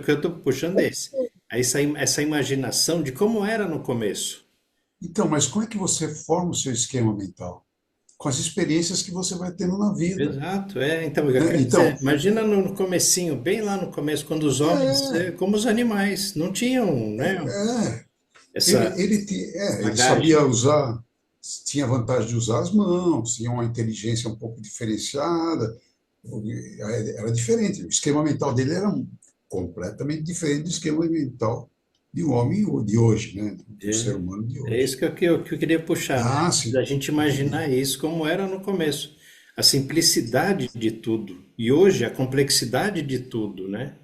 que eu tô puxando esse. Essa imaginação de como era no começo. Então, mas como é que você forma o seu esquema mental? Com as experiências que você vai tendo na vida, Exato, então, eu né? quero Então, dizer, imagina no comecinho, bem lá no começo, quando os homens, é, como os animais, não tinham, né, é, essa ele bagagem. sabia usar, tinha vantagem de usar as mãos, tinha uma inteligência um pouco diferenciada, era diferente. O esquema mental dele era completamente diferente do esquema mental de um homem de hoje, né? Do ser É, humano de é hoje. isso que eu queria puxar, né? Ah, Da sim, gente entendi. imaginar isso como era no começo. A simplicidade de tudo. E hoje a complexidade de tudo, né?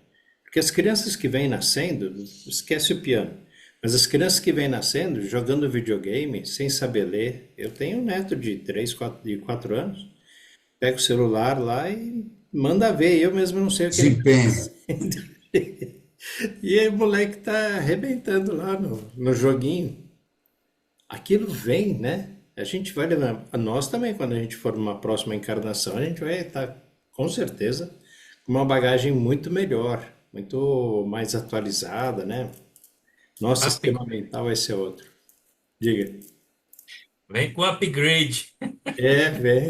Porque as crianças que vêm nascendo, esquece o piano, mas as crianças que vêm nascendo, jogando videogame, sem saber ler. Eu tenho um neto de 4 anos, pega o celular lá e manda ver. Eu mesmo não sei o que ele está Desempenho. fazendo. E aí o moleque tá arrebentando lá no joguinho. Aquilo vem, né? A gente vai levar, a nós também, quando a gente for numa próxima encarnação, a gente vai estar, com certeza, com uma bagagem muito melhor, muito mais atualizada, né? Nosso Up- sistema mental vai ser outro. Diga. Vem com upgrade.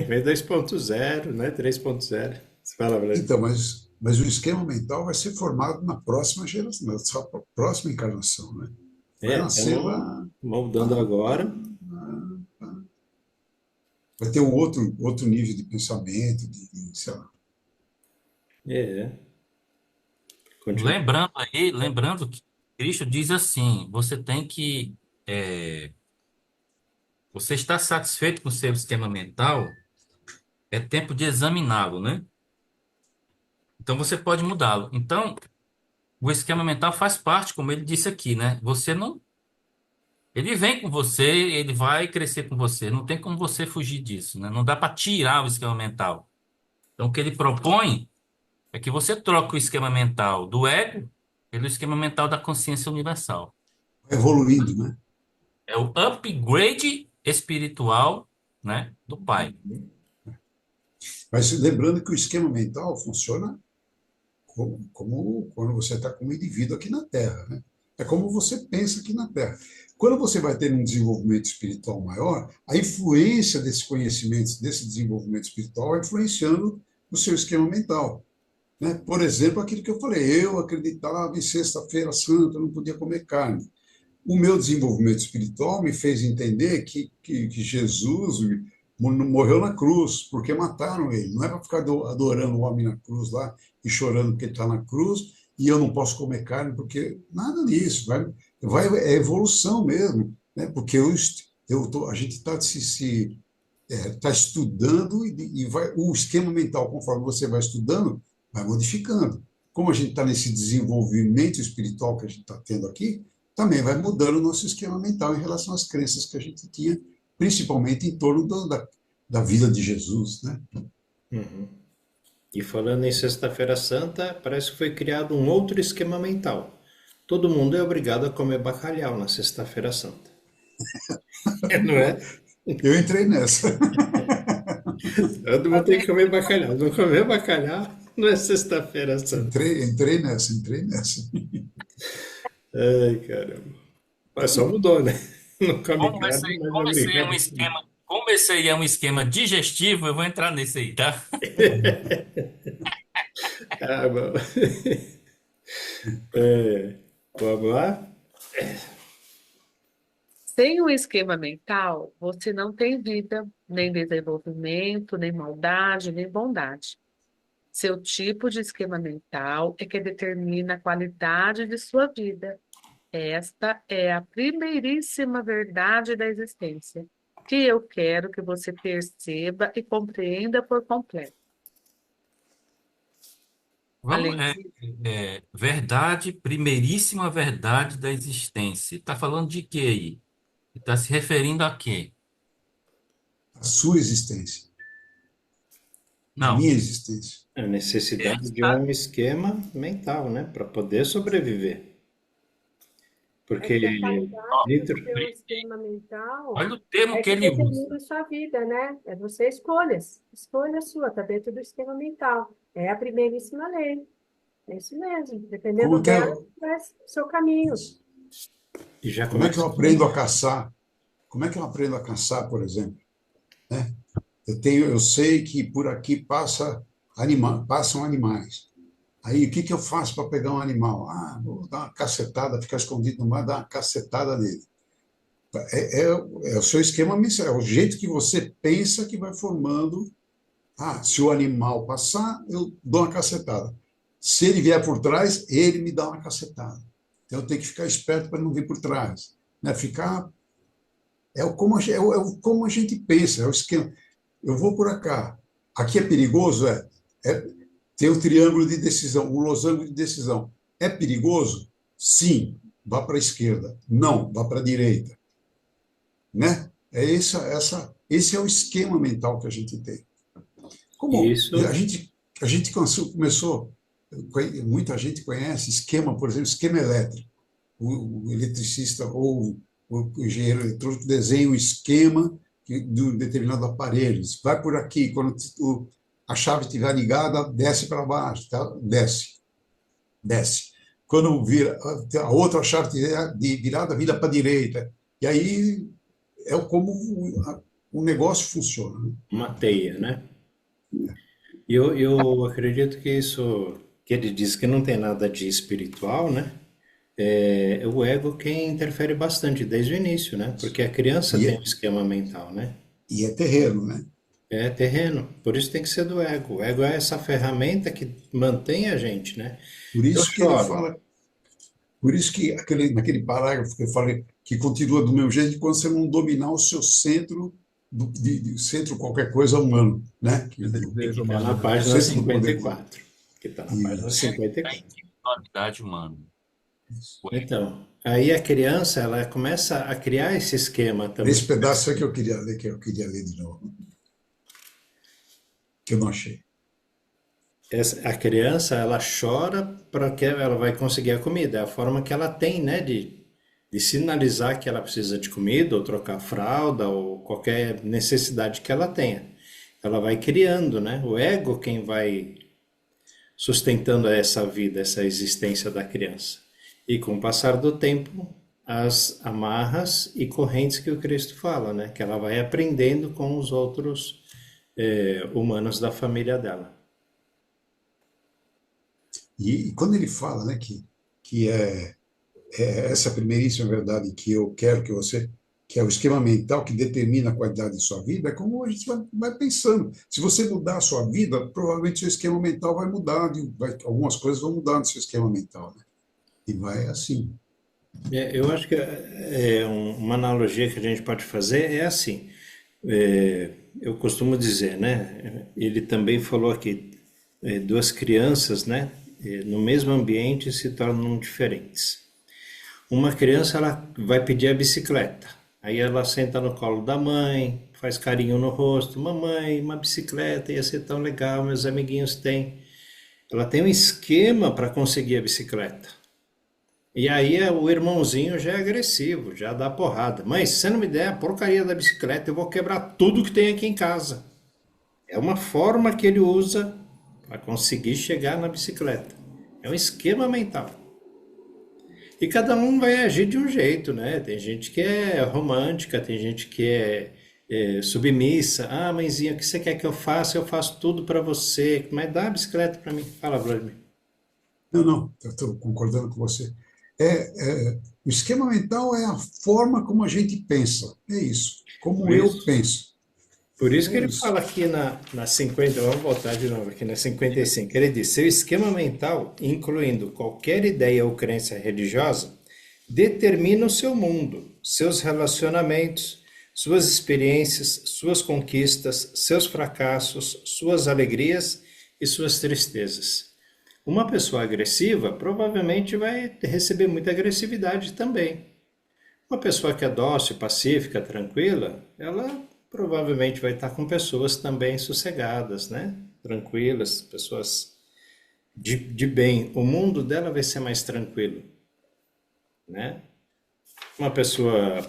Vem 2.0, né? 3.0. Você fala, Breno. Então, mas o esquema mental vai ser formado na próxima geração, na sua próxima encarnação, né? Vai nascer Estamos lá, moldando lá, agora. vai ter um outro nível de pensamento, sei lá. É, continua. Lembrando que Cristo diz assim: você tem que, você está satisfeito com o seu esquema mental, é tempo de examiná-lo, né? Então você pode mudá-lo. Então, o esquema mental faz parte, como ele disse aqui, né? Você não, ele vem com você, ele vai crescer com você. Não tem como você fugir disso, né? Não dá para tirar o esquema mental. Então, o que ele propõe é que você troque o esquema mental do ego pelo esquema mental da consciência universal. Vai evoluindo, né? É o upgrade espiritual, né, do Pai. Mas lembrando que o esquema mental funciona como quando você está como indivíduo aqui na Terra, né? É como você pensa aqui na Terra. Quando você vai ter um desenvolvimento espiritual maior, a influência desse conhecimento, desse desenvolvimento espiritual, vai influenciando o seu esquema mental, né? Por exemplo, aquilo que eu falei, eu acreditava em Sexta-feira Santa, eu não podia comer carne. O meu desenvolvimento espiritual me fez entender que Jesus morreu na cruz, porque mataram ele. Não é para ficar adorando o homem na cruz lá e chorando porque ele está na cruz e eu não posso comer carne, porque nada disso. É evolução mesmo, né? Porque a gente está tá estudando e o esquema mental, conforme você vai estudando, vai modificando. Como a gente está nesse desenvolvimento espiritual que a gente está tendo aqui, também vai mudando o nosso esquema mental em relação às crenças que a gente tinha, principalmente em torno da vida de Jesus, né? Uhum. E falando em Sexta-feira Santa, parece que foi criado um outro esquema mental. Todo mundo é obrigado a comer bacalhau na Sexta-feira Santa. Não é? Eu entrei nessa. Todo mundo tem que comer bacalhau. Não comer bacalhau não é sexta-feira santa. Entrei nessa. Ai, caramba. Mas só mudou, né? Não come Como esse, carne, mas vai como esse é brincar um de comer. esquema, como esse aí é um esquema digestivo, eu vou entrar nesse aí, tá? Ah, bom. É, vamos lá? Sem um esquema mental, você não tem vida, nem desenvolvimento, nem maldade, nem bondade. Seu tipo de esquema mental é que determina a qualidade de sua vida. Esta é a primeiríssima verdade da existência, que eu quero que você perceba e compreenda por completo. Vamos, Além disso, verdade, primeiríssima verdade da existência. Está falando de quê aí? Está se referindo a quê? A sua existência, a Não. minha existência. A necessidade de Esta, um esquema mental, né? Para poder sobreviver. É Porque que a qualidade do dentro. seu esquema mental olha o termo é que que ele usa. determina a sua vida, né? É você escolhas. Escolha sua, está dentro do esquema mental. É a primeiríssima lei. É isso mesmo. Como Dependendo que dela, eu, vai o seu caminho. E já como é que eu começa. aprendo a caçar? Como é que eu aprendo a caçar, por exemplo? Né? Eu sei que por aqui passam animais. Aí, o que que eu faço para pegar um animal? Ah, vou dar uma cacetada, ficar escondido no mar, dar uma cacetada nele. É o seu esquema mental, é o jeito que você pensa que vai formando. Ah, se o animal passar, eu dou uma cacetada. Se ele vier por trás, ele me dá uma cacetada. Então, eu tenho que ficar esperto para não vir por trás. Né? Como a gente pensa, é o esquema. Eu vou por cá. Aqui é perigoso? É tem o triângulo de decisão, o losango de decisão. É perigoso? Sim, vá para a esquerda. Não, vá para a direita. Né? Esse é o esquema mental que a gente tem. Como Isso, a gente começou, muita gente conhece esquema, por exemplo, esquema elétrico. O eletricista ou o engenheiro eletrônico desenha o esquema de um determinado aparelho. Vai por aqui, quando a chave estiver ligada, desce para baixo, tá? Desce. Quando vira, a outra chave de virada, vira para a direita. E aí é como o negócio funciona. Né? uma teia, né? E eu acredito que isso, que ele diz que não tem nada de espiritual, né? É o ego quem interfere bastante desde o início, né? Porque a criança E tem um é, esquema mental, né? e é terreno, né? É terreno, por isso tem que ser do ego. O ego é essa ferramenta que mantém a gente, né? Por Eu isso que ele choro. fala, por isso que naquele parágrafo que eu falei, que continua do meu jeito, quando você não dominar o seu centro, de centro qualquer coisa humano, né? De desejo Está humano, na né? O página centro do cinquenta poder e humano. quatro. Que está na página Isso. Da 54. individualidade humana. O ego. Então, aí a criança, ela começa a criar esse esquema também. Esse pedaço é que eu queria ler de novo, que eu não achei. A criança, ela chora para que ela vai conseguir a comida. É a forma que ela tem, né, de sinalizar que ela precisa de comida, ou trocar fralda, ou qualquer necessidade que ela tenha. Ela vai criando, né? O ego quem vai sustentando essa vida, essa existência da criança. E com o passar do tempo, as amarras e correntes que o Cristo fala, né? Que ela vai aprendendo com os outros humanos da família dela. E quando ele fala, né, que é essa primeiríssima verdade que eu quero que você, que é o esquema mental que determina a qualidade de sua vida, é como a gente vai pensando. Se você mudar a sua vida, provavelmente seu esquema mental vai mudar, algumas coisas vão mudar no seu esquema mental, né? E vai assim. Eu acho que uma analogia que a gente pode fazer é assim. Eu costumo dizer, né? Ele também falou aqui, duas crianças, né? No mesmo ambiente se tornam diferentes. Uma criança ela vai pedir a bicicleta. Aí ela senta no colo da mãe, faz carinho no rosto. Mamãe, uma bicicleta ia ser tão legal, meus amiguinhos têm. Ela tem um esquema para conseguir a bicicleta. E aí o irmãozinho já é agressivo, já dá porrada. Mãe, se você não me der a porcaria da bicicleta, eu vou quebrar tudo que tem aqui em casa. É uma forma que ele usa para conseguir chegar na bicicleta. É um esquema mental. E cada um vai agir de um jeito, né? Tem gente que é romântica, tem gente que é submissa. Ah, mãezinha, o que você quer que eu faça? Eu faço tudo para você. Mas dá a bicicleta para mim. Fala, Vladimir. Não, não, eu estou concordando com você. O esquema mental é a forma como a gente pensa. É isso. Por Como eu isso, penso. por isso que É ele isso. fala aqui na 50, vamos voltar de novo aqui na 55. Ele diz: seu esquema mental, incluindo qualquer ideia ou crença religiosa, determina o seu mundo, seus relacionamentos, suas experiências, suas conquistas, seus fracassos, suas alegrias e suas tristezas. Uma pessoa agressiva provavelmente vai receber muita agressividade também. Uma pessoa que é dócil, pacífica, tranquila, ela provavelmente vai estar com pessoas também sossegadas, né? Tranquilas, pessoas de bem. O mundo dela vai ser mais tranquilo, né? Uma pessoa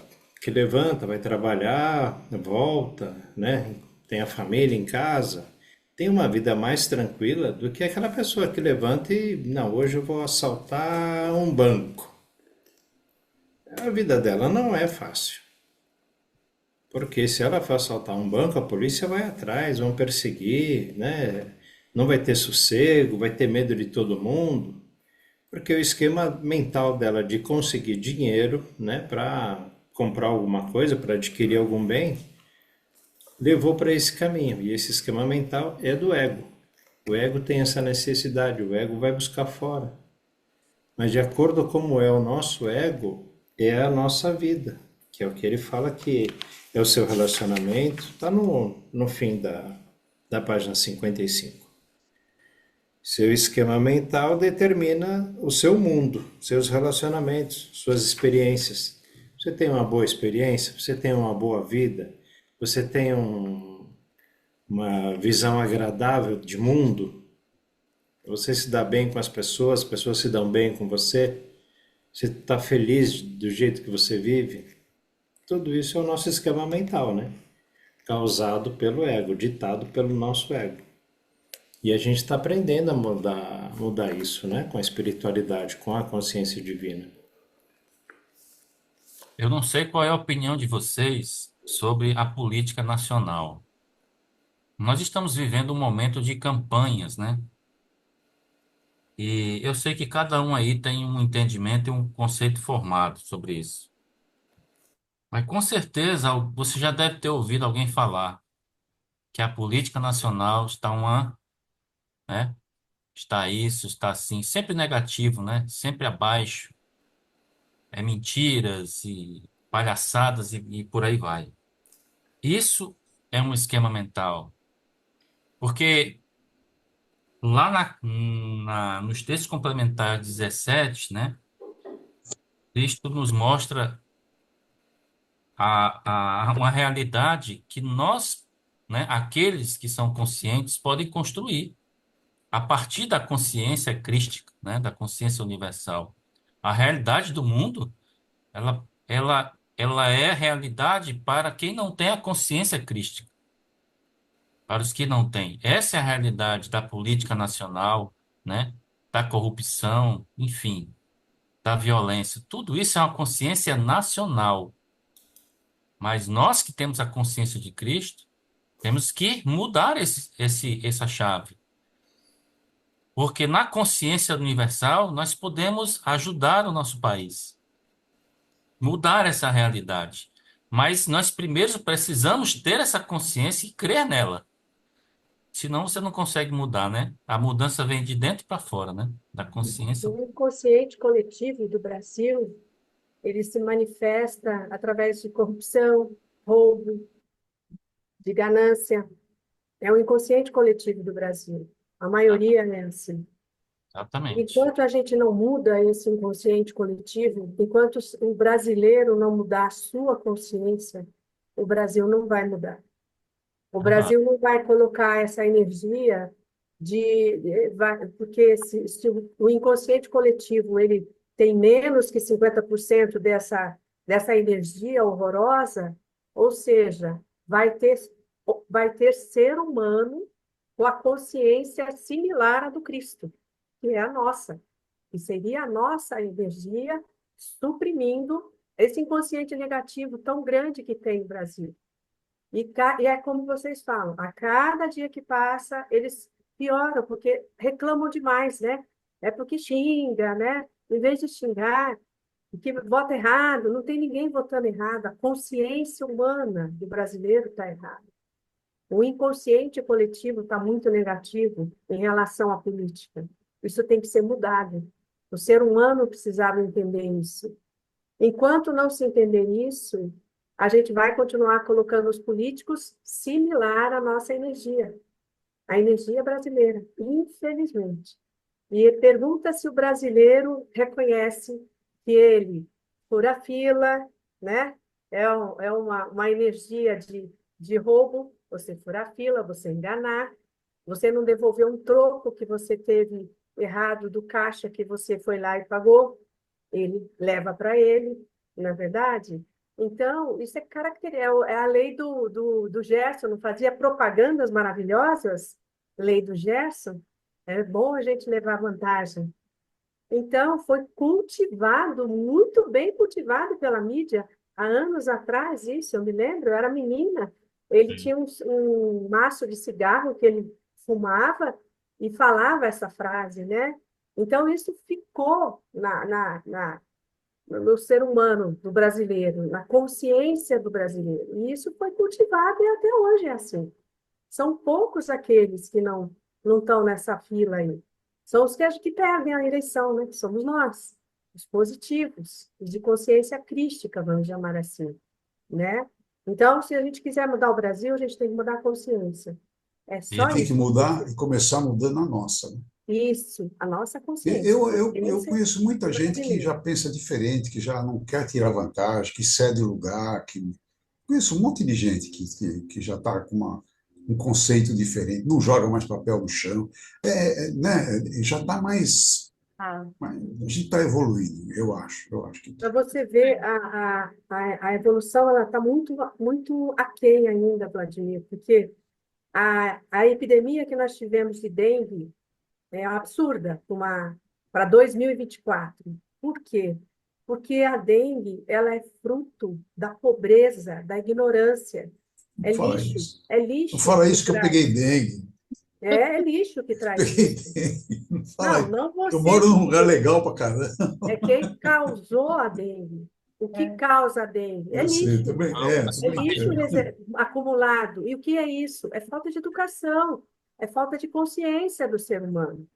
que levanta, vai trabalhar, volta, né? Tem a família em casa, tem uma vida mais tranquila do que aquela pessoa que levanta e, não, hoje eu vou assaltar um banco. A vida dela não é fácil. Porque se ela for assaltar um banco, a polícia vai atrás, vão perseguir, né? Não vai ter sossego, vai ter medo de todo mundo. Porque o esquema mental dela de conseguir dinheiro, né, para comprar alguma coisa, para adquirir algum bem, levou para esse caminho. E esse esquema mental é do ego. O ego tem essa necessidade, o ego vai buscar fora. Mas de acordo com como é o nosso ego, é a nossa vida, que é o que ele fala que é o seu relacionamento, está no fim da página 55. Seu esquema mental determina o seu mundo, seus relacionamentos, suas experiências. Você tem uma boa experiência, você tem uma boa vida, você tem uma visão agradável de mundo, você se dá bem com as pessoas se dão bem com você, você está feliz do jeito que você vive. Tudo isso é o nosso esquema mental, né? Causado pelo ego, ditado pelo nosso ego. E a gente está aprendendo a mudar isso, né? Com a espiritualidade, com a consciência divina. Eu não sei qual é a opinião de vocês sobre a política nacional. Nós estamos vivendo um momento de campanhas, né? E eu sei que cada um aí tem um entendimento e um conceito formado sobre isso. Mas com certeza você já deve ter ouvido alguém falar que a política nacional está né? Está isso, está assim, sempre negativo, né? Sempre abaixo. É mentiras e palhaçadas e por aí vai. Isso é um esquema mental. Porque lá nos textos complementares 17, né? Cristo nos mostra uma realidade que nós, né, aqueles que são conscientes, podem construir a partir da consciência crística, né, da consciência universal. A realidade do mundo, ela é realidade para quem não tem a consciência crística, para os que não têm. Essa é a realidade da política nacional, né, da corrupção, enfim, da violência. Tudo isso é uma consciência nacional. Mas nós que temos a consciência de Cristo, temos que mudar essa chave. Porque na consciência universal, nós podemos ajudar o nosso país, mudar essa realidade. Mas nós primeiro precisamos ter essa consciência e crer nela. Senão você não consegue mudar, né? A mudança vem de dentro para fora, né? Da consciência. O inconsciente coletivo do Brasil, ele se manifesta através de corrupção, roubo, de ganância. É o inconsciente coletivo do Brasil. A maioria é assim. Exatamente. Enquanto a gente não muda esse inconsciente coletivo, enquanto o brasileiro não mudar a sua consciência, o Brasil não vai mudar. O Verdade. Brasil não vai colocar essa energia porque se o inconsciente coletivo ele tem menos que 50% dessa energia horrorosa, ou seja, vai ter ser humano com a consciência similar à do Cristo, que é a nossa, que seria a nossa energia suprimindo esse inconsciente negativo tão grande que tem no Brasil. E é como vocês falam, a cada dia que passa, eles pioram, porque reclamam demais, né? É porque xinga, né? Em vez de xingar, que vota errado, não tem ninguém votando errado, a consciência humana do brasileiro está errada. O inconsciente coletivo está muito negativo em relação à política. Isso tem que ser mudado. O ser humano precisava entender isso. Enquanto não se entender isso, a gente vai continuar colocando os políticos similar à nossa energia, a energia brasileira, infelizmente. E pergunta se o brasileiro reconhece que ele fura fila, né? É uma energia de roubo, você furar fila, você enganar, você não devolver um troco que você teve errado do caixa que você foi lá e pagou, ele leva para ele, na verdade. Então, isso é característico, é a lei do Gerson, não fazia propagandas maravilhosas? Lei do Gerson? É bom a gente levar vantagem. Então, foi cultivado, muito bem cultivado pela mídia, há anos atrás, isso, eu me lembro, eu era menina, ele tinha um maço de cigarro que ele fumava e falava essa frase, né? Então, isso ficou no ser humano do brasileiro, na consciência do brasileiro. E isso foi cultivado e até hoje é assim. São poucos aqueles que não estão nessa fila aí. São os que perdem a eleição, né? Que somos nós, os positivos, os de consciência crística, vamos chamar assim, né? Então, se a gente quiser mudar o Brasil, a gente tem que mudar a consciência. É E só tem que isso. mudar e começar mudando a nossa, né? Isso, a nossa consciência. Eu conheço muita gente que Brasileira. já pensa diferente, que já não quer tirar vantagem, que cede lugar, que conheço um monte de gente que já está com um conceito diferente, não joga mais papel no chão, né? Já está a gente está evoluindo, eu acho que está. Para você ver, a evolução ela está muito, muito aquém ainda, Vladimir, porque a epidemia que nós tivemos de dengue é absurda para 2024. Por quê? Porque a dengue ela é fruto da pobreza, da ignorância. Não fala isso. É Não lixo fala que isso que eu traz. peguei dengue. É lixo que traz Peguei isso. dengue. Não fala Não, isso. não Eu você moro que num lugar pegou. legal pra caramba. É quem causou a dengue. O que causa a dengue? É Eu sei, lixo. também, tô É lixo brincando. acumulado. E o que é isso? É falta de educação, é falta de consciência do ser humano.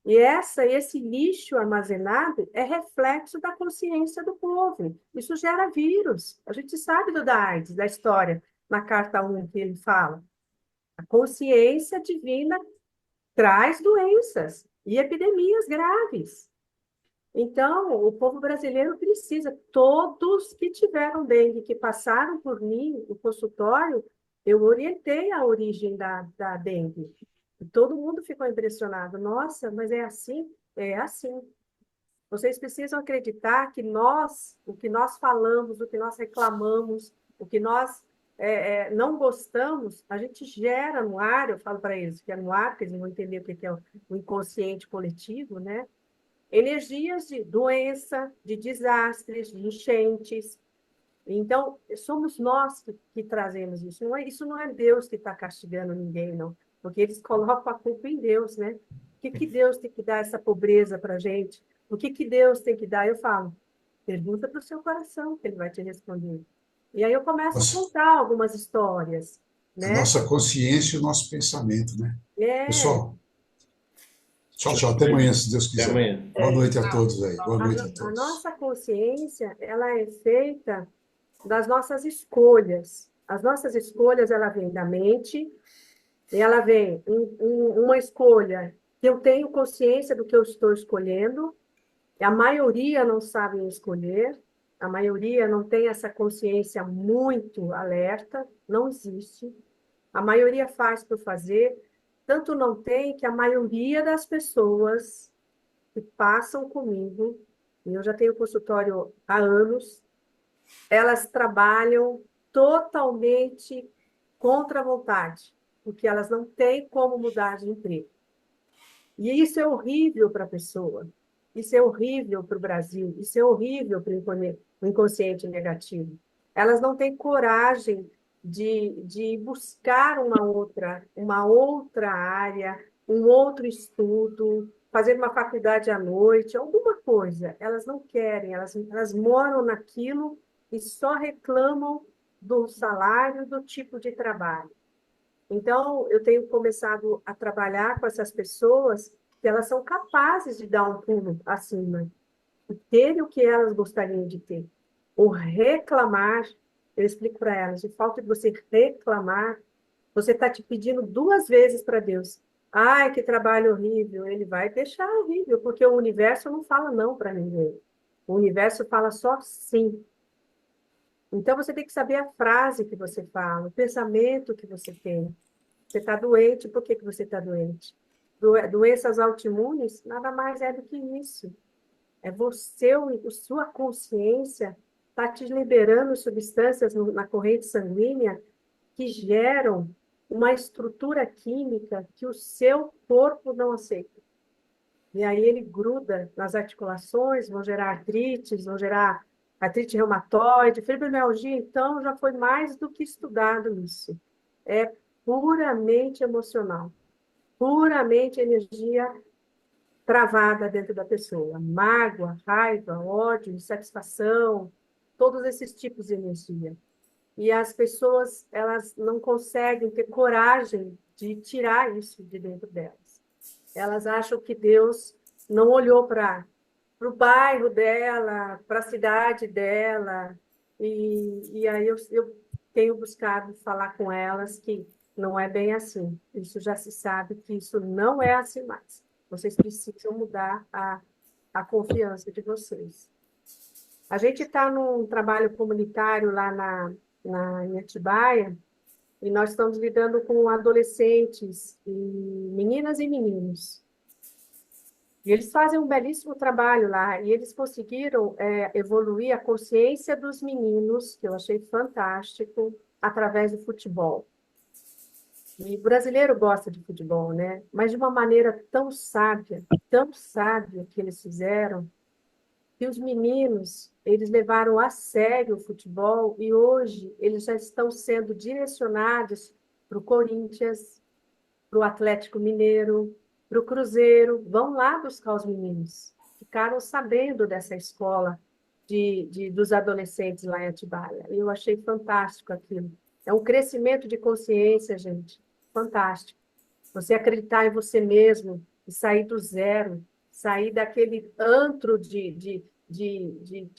E esse lixo armazenado é reflexo da consciência do povo. Isso gera vírus. A gente sabe do da AIDS, da história, na carta 1 que ele fala. A consciência divina traz doenças e epidemias graves. Então, o povo brasileiro precisa, todos que tiveram dengue, que passaram por mim, o consultório, eu orientei a origem da dengue. E todo mundo ficou impressionado. Nossa, mas é assim? É assim. Vocês precisam acreditar que o que nós falamos, o que nós reclamamos, o que nós não gostamos, a gente gera no ar, eu falo para eles que é no ar, porque eles vão entender o que é o inconsciente coletivo, né? Energias de doença, de desastres, de enchentes. Então, somos nós que trazemos isso. Isso não é Deus que está castigando ninguém, não. Porque eles colocam a culpa em Deus, né? O que Deus tem que dar essa pobreza para a gente? O que Deus tem que dar? Eu falo, pergunta para o seu coração, que ele vai te responder. E aí eu começo a Nossa, contar algumas histórias, a né? nossa consciência e o nosso pensamento, né? É, Pessoal, tchau, tchau. Até amanhã, se Deus Até quiser. amanhã. Boa noite a todos aí. Boa a, noite a no- a todos. nossa consciência, ela é feita das nossas escolhas. As nossas escolhas, ela vem da mente, e ela vem uma escolha que eu tenho consciência do que eu estou escolhendo, e a maioria não sabe escolher, a maioria não tem essa consciência muito alerta, não existe. A maioria faz por fazer, tanto não tem que a maioria das pessoas que passam comigo e eu já tenho consultório há anos, elas trabalham totalmente contra a vontade, porque elas não têm como mudar de emprego. E isso é horrível para a pessoa, isso é horrível para o Brasil, isso é horrível para o inconsciente negativo. Elas não têm coragem de buscar uma outra área, um outro estudo, fazer uma faculdade à noite, alguma coisa. Elas não querem, elas moram naquilo e só reclamam do salário, do tipo de trabalho. Então, eu tenho começado a trabalhar com essas pessoas que elas são capazes de dar um pulo acima, e ter o que elas gostariam de ter. O reclamar, eu explico para elas, o fato de você reclamar, você está te pedindo 2 vezes para Deus. Ai, que trabalho horrível. Ele vai deixar horrível, porque o universo não fala não para ninguém. O universo fala só sim. Então, você tem que saber a frase que você fala, o pensamento que você tem. Você está doente, por que você está doente? Doenças autoimunes nada mais é do que isso. É você, sua consciência está te liberando substâncias na corrente sanguínea que geram uma estrutura química que o seu corpo não aceita. E aí ele gruda nas articulações, vão gerar artrites, vão gerar artrite reumatoide, fibromialgia. Então, já foi mais do que estudado isso. É puramente emocional, puramente energia travada dentro da pessoa. Mágoa, raiva, ódio, insatisfação, todos esses tipos de energia. E as pessoas, elas não conseguem ter coragem de tirar isso de dentro delas. Elas acham que Deus não olhou para o bairro dela, para a cidade dela, e aí eu tenho buscado falar com elas que não é bem assim. Isso já se sabe que isso não é assim mais. Vocês precisam mudar a confiança de vocês. A gente está num trabalho comunitário lá em Atibaia, e nós estamos lidando com adolescentes, e meninas e meninos. E eles fazem um belíssimo trabalho lá, e eles conseguiram evoluir a consciência dos meninos, que eu achei fantástico, através do futebol. E o brasileiro gosta de futebol, né? Mas de uma maneira tão sábia que eles fizeram, que os meninos, eles levaram a sério o futebol, e hoje eles já estão sendo direcionados para o Corinthians, para o Atlético Mineiro, para o Cruzeiro, vão lá buscar os meninos. Ficaram sabendo dessa escola dos adolescentes lá em Atibaia. Eu achei fantástico aquilo. É um crescimento de consciência, gente. Fantástico. Você acreditar em você mesmo e sair do zero, sair daquele antro de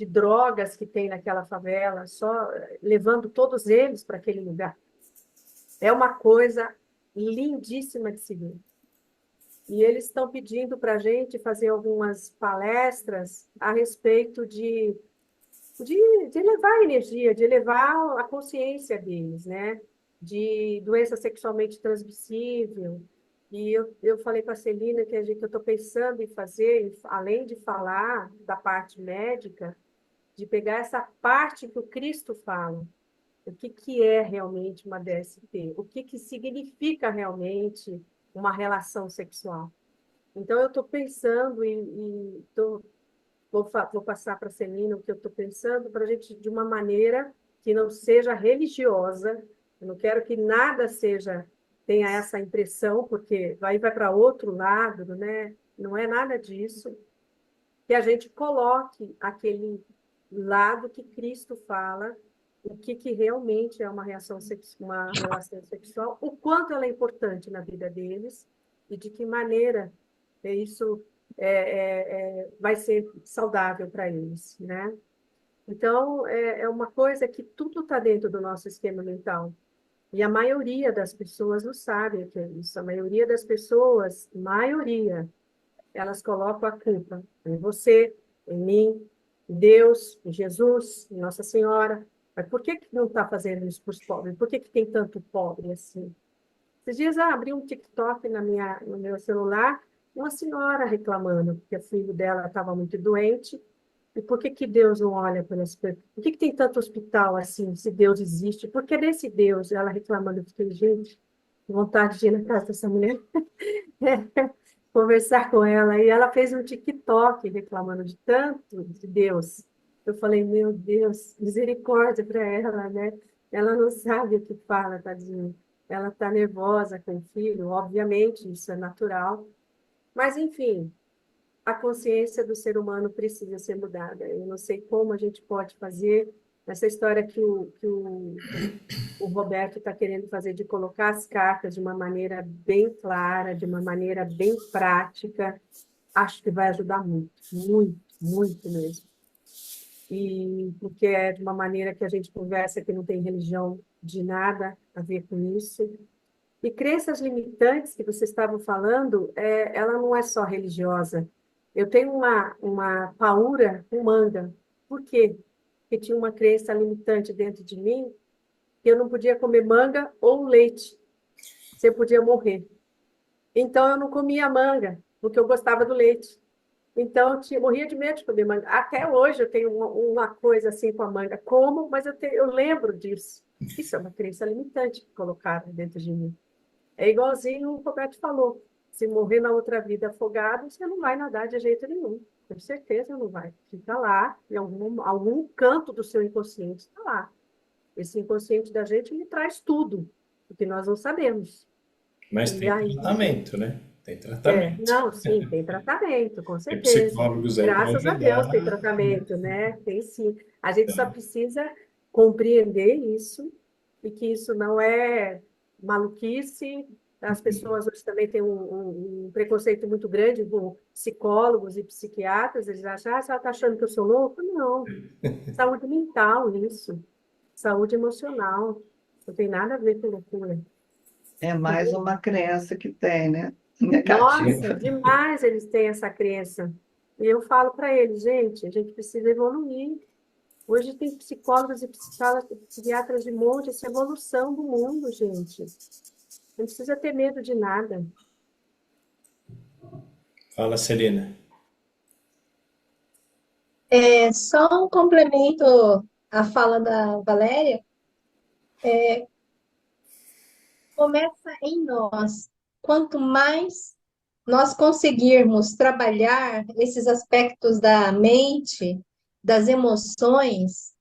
drogas que tem naquela favela, só levando todos eles para aquele lugar. É uma coisa lindíssima de se ver. E eles estão pedindo para a gente fazer algumas palestras a respeito de elevar a energia, de elevar a consciência deles, né? De doença sexualmente transmissível. E eu falei para a Celina que eu estou pensando em fazer, além de falar da parte médica, de pegar essa parte que o Cristo fala. O que é realmente uma DST? O que significa realmente uma relação sexual? Então, eu estou pensando vou passar para a Celina o que eu estou pensando, para a gente, de uma maneira que não seja religiosa. Eu não quero que nada tenha essa impressão, porque vai para outro lado, né? Não é nada disso. Que a gente coloque aquele lado que Cristo fala, o que realmente é uma relação sexual, o quanto ela é importante na vida deles e de que maneira isso vai ser saudável para eles, né? Então, é uma coisa que tudo está dentro do nosso esquema mental. E a maioria das pessoas não sabe o que é isso. A maioria das pessoas, elas colocam a culpa em você, em mim, em Deus, em Jesus, em Nossa Senhora. Mas por que não está fazendo isso para os pobres? Por que tem tanto pobre assim? Esses dias eu abri um TikTok no meu celular, uma senhora reclamando, porque o filho dela estava muito doente, E por que que Deus não olha por esse... Por que que tem tanto hospital assim, se Deus existe? Porque nesse Deus, ela reclamando, eu fiquei, gente, vontade de ir na casa dessa mulher, conversar com ela. E ela fez um TikTok reclamando de tanto de Deus. Eu falei, meu Deus, misericórdia para ela, né? Ela não sabe o que fala, tadinha. Ela está nervosa com o filho, obviamente, isso é natural. Mas, enfim, a consciência do ser humano precisa ser mudada. Eu não sei como a gente pode fazer essa história que o Roberto está querendo fazer de colocar as cartas de uma maneira bem clara, de uma maneira bem prática. Acho que vai ajudar muito, muito, muito mesmo. E porque é de uma maneira que a gente conversa que não tem religião de nada a ver com isso. E crenças limitantes que vocês estavam falando, ela não é só religiosa. Eu tenho uma paura com manga. Por quê? Porque tinha uma crença limitante dentro de mim que eu não podia comer manga ou leite. Você podia morrer. Então, eu não comia manga, porque eu gostava do leite. Então, morria de medo de comer manga. Até hoje eu tenho uma coisa assim com a manga. Como, mas eu lembro disso. Isso é uma crença limitante que colocaram dentro de mim. É igualzinho o Roberto falou. Se morrer na outra vida afogado, você não vai nadar de jeito nenhum. Com certeza não vai. Fica lá, em algum canto do seu inconsciente está lá. Esse inconsciente da gente me traz tudo, o que nós não sabemos. Mas E tem aí, tratamento, né? Tem tratamento. não, sim, tem tratamento, com Tem certeza. psicólogos aí para Graças a Deus tem ajudar. tratamento, né? Tem sim. A gente só precisa compreender isso e que isso não é maluquice. As pessoas hoje também têm um preconceito muito grande com psicólogos e psiquiatras. Eles acham, você está achando que eu sou louco? Não. Saúde mental, isso. Saúde emocional. Não tem nada a ver com loucura. É mais uma crença que tem, né? Negativa. Nossa, demais eles têm essa crença. E eu falo para eles, gente, a gente precisa evoluir. Hoje tem psicólogos e psiquiatras de monte, essa é a evolução do mundo, gente. Não precisa ter medo de nada. Fala, Celina. Só um complemento à fala da Valéria, começa em nós. Quanto mais nós conseguirmos trabalhar esses aspectos da mente, das emoções,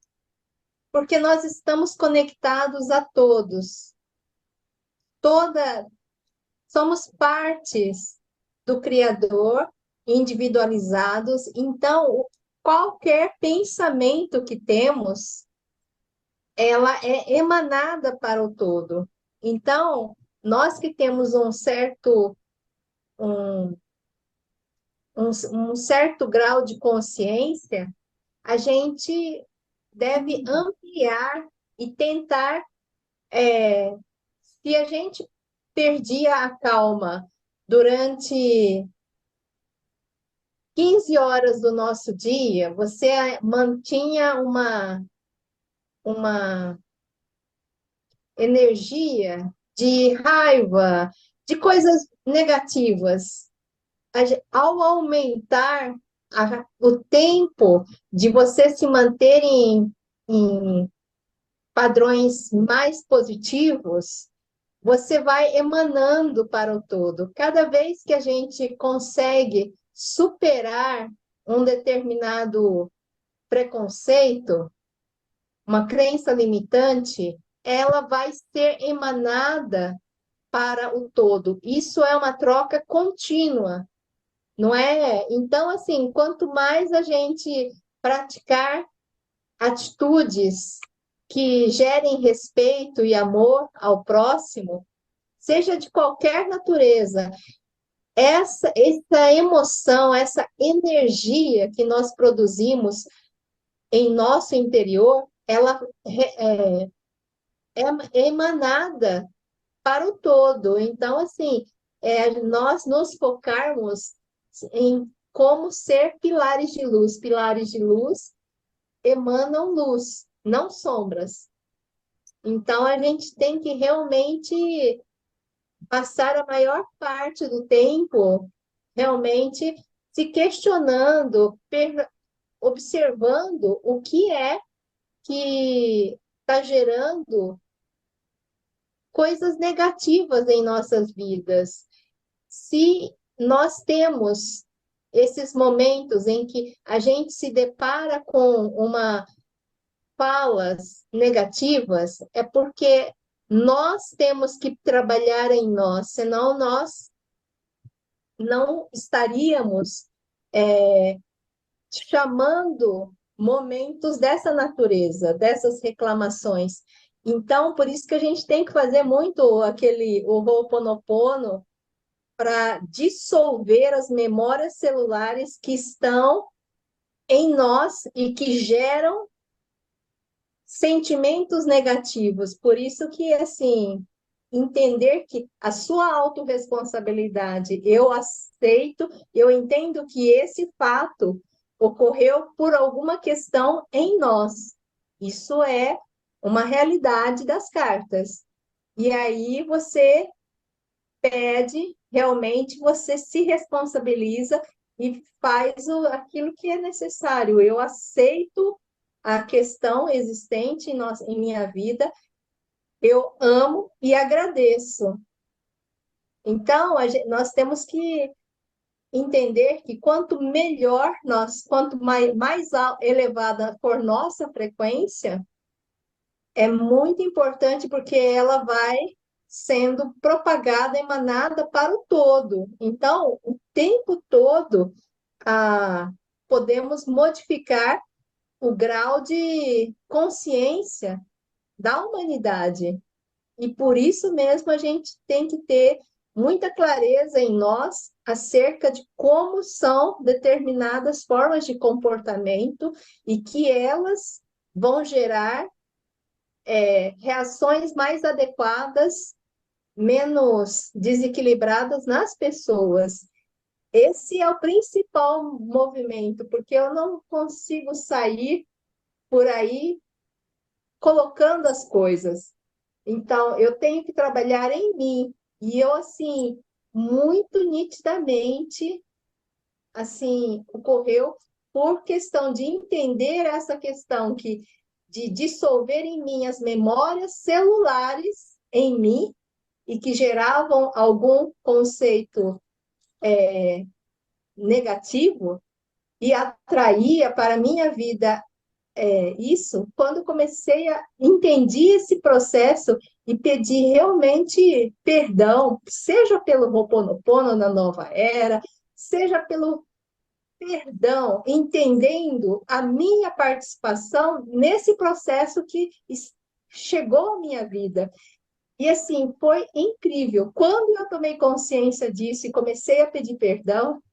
porque nós estamos conectados a todos. Somos partes do Criador, individualizados, então qualquer pensamento que temos, ela é emanada para o todo. Então, nós que temos um certo grau de consciência, a gente deve ampliar e tentar, se a gente perdia a calma durante 15 horas do nosso dia, você mantinha uma energia de raiva, de coisas negativas. Ao aumentar o tempo de você se manter em padrões mais positivos, você vai emanando para o todo. Cada vez que a gente consegue superar um determinado preconceito, uma crença limitante, ela vai ser emanada para o todo. Isso é uma troca contínua, não é? Então, assim, quanto mais a gente praticar atitudes que gerem respeito e amor ao próximo, seja de qualquer natureza, essa emoção, essa energia que nós produzimos em nosso interior, ela é emanada para o todo. Então, assim, nós nos focarmos em como ser pilares de luz. Pilares de luz emanam luz, não sombras. Então, a gente tem que realmente passar a maior parte do tempo realmente se questionando, observando o que é que está gerando coisas negativas em nossas vidas. Se nós temos esses momentos em que a gente se depara com falas negativas, é porque nós temos que trabalhar em nós, senão nós não estaríamos chamando momentos dessa natureza, dessas reclamações. Então, por isso que a gente tem que fazer muito o Ho'oponopono para dissolver as memórias celulares que estão em nós e que geram sentimentos negativos. Por isso que, assim, entender que a sua autorresponsabilidade, eu aceito, eu entendo que esse fato ocorreu por alguma questão em nós. Isso é uma realidade das cartas. E aí você pede, realmente você se responsabiliza e faz aquilo que é necessário. Eu aceito a questão existente em minha vida, eu amo e agradeço. Então, nós temos que entender que quanto melhor quanto mais elevada for nossa frequência, é muito importante porque ela vai sendo propagada, emanada para o todo. Então, o tempo todo, podemos modificar o grau de consciência da humanidade. E por isso mesmo a gente tem que ter muita clareza em nós acerca de como são determinadas formas de comportamento e que elas vão gerar reações mais adequadas, menos desequilibradas nas pessoas. Esse é o principal movimento, porque eu não consigo sair por aí colocando as coisas. Então, eu tenho que trabalhar em mim. E eu, assim, muito nitidamente, assim, ocorreu por questão de entender essa questão de dissolver em mim as memórias celulares em mim e que geravam algum conceito negativo e atraía para a minha vida isso, quando comecei a entender esse processo e pedir realmente perdão, seja pelo Ho'oponopono na nova era, seja pelo perdão, entendendo a minha participação nesse processo que chegou à minha vida. E assim, foi incrível. Quando eu tomei consciência disso e comecei a pedir perdão,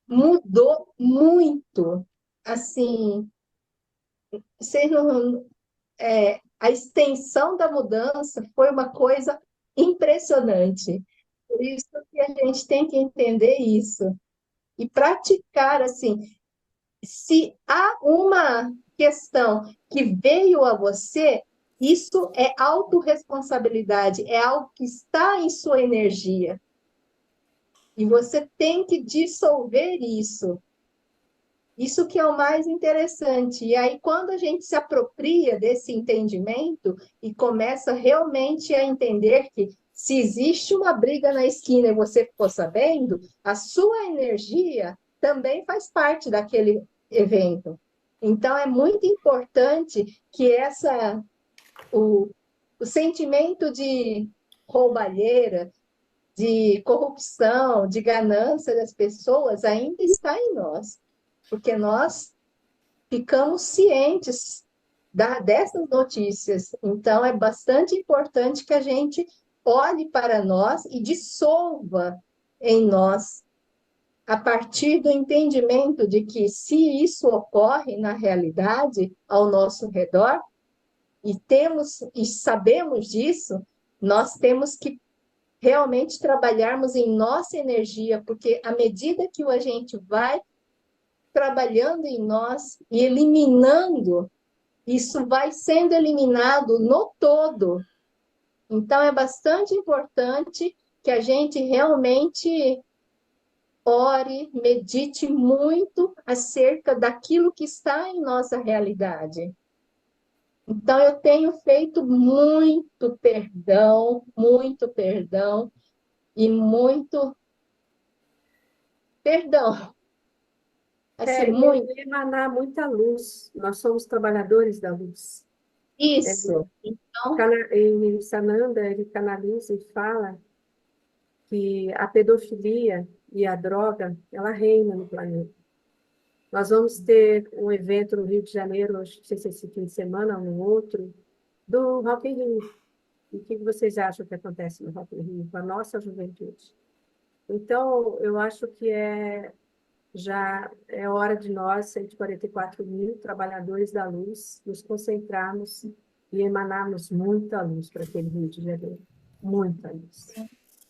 mudou muito. Assim, vocês não, a extensão da mudança foi uma coisa impressionante. Por isso que a gente tem que entender isso e praticar, assim, se há uma questão que veio a você, isso é autorresponsabilidade, é algo que está em sua energia. E você tem que dissolver isso. Isso que é o mais interessante. E aí, quando a gente se apropria desse entendimento e começa realmente a entender que se existe uma briga na esquina e você ficou sabendo, a sua energia também faz parte daquele evento. Então, é muito importante que o sentimento de roubalheira, de corrupção, de ganância das pessoas ainda está em nós, porque nós ficamos cientes dessas notícias. Então, é bastante importante que a gente olhe para nós e dissolva em nós, a partir do entendimento de que, se isso ocorre na realidade, ao nosso redor, e sabemos disso, nós temos que realmente trabalharmos em nossa energia, porque à medida que a gente vai trabalhando em nós e eliminando, isso vai sendo eliminado no todo. Então, é bastante importante que a gente realmente ore, medite muito acerca daquilo que está em nossa realidade. Então, eu tenho feito muito perdão e muito perdão. Assim, muito. E emanar muita luz. Nós somos trabalhadores da luz. Isso. Então, Em Sananda, ele canaliza e fala que a pedofilia e a droga, ela reina no planeta. Nós vamos ter um evento no Rio de Janeiro, não sei se esse fim de semana ou no outro, do Rock in Rio. E o que vocês acham que acontece no Rock in Rio com a nossa juventude? Então, eu acho que já é hora de nós, 144 mil trabalhadores da luz, nos concentrarmos e emanarmos muita luz para aquele Rio de Janeiro. Muita luz.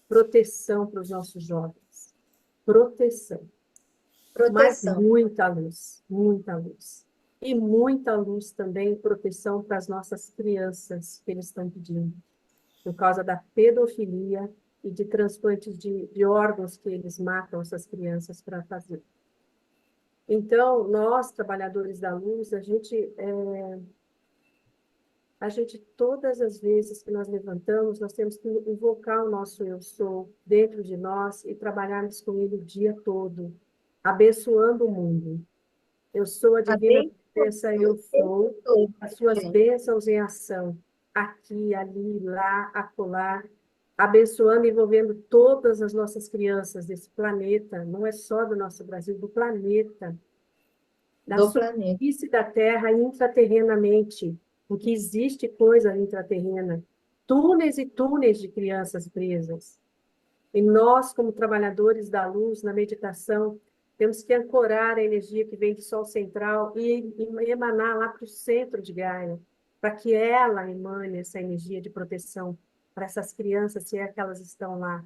Proteção para os nossos jovens. Proteção. Mas proteção. muita luz, muita luz. E muita luz também, proteção para as nossas crianças que eles estão pedindo, por causa da pedofilia e de transplantes de órgãos que eles matam essas crianças para fazer. Então, nós, trabalhadores da luz, a gente, todas as vezes que nós levantamos, nós temos que invocar o nosso Eu Sou dentro de nós e trabalharmos com ele o dia todo, abençoando o mundo. Eu sou a divina presença, eu sou, as suas bênçãos em ação, aqui, ali, lá, acolá, abençoando e envolvendo todas as nossas crianças desse planeta, não é só do nosso Brasil, do planeta, da superfície da Terra intraterrenamente, porque existe coisa intraterrena, túneis e túneis de crianças presas. E nós, como trabalhadores da luz, na meditação, temos que ancorar a energia que vem do Sol central e emanar lá para o centro de Gaia, para que ela emane essa energia de proteção para essas crianças, se é que elas estão lá.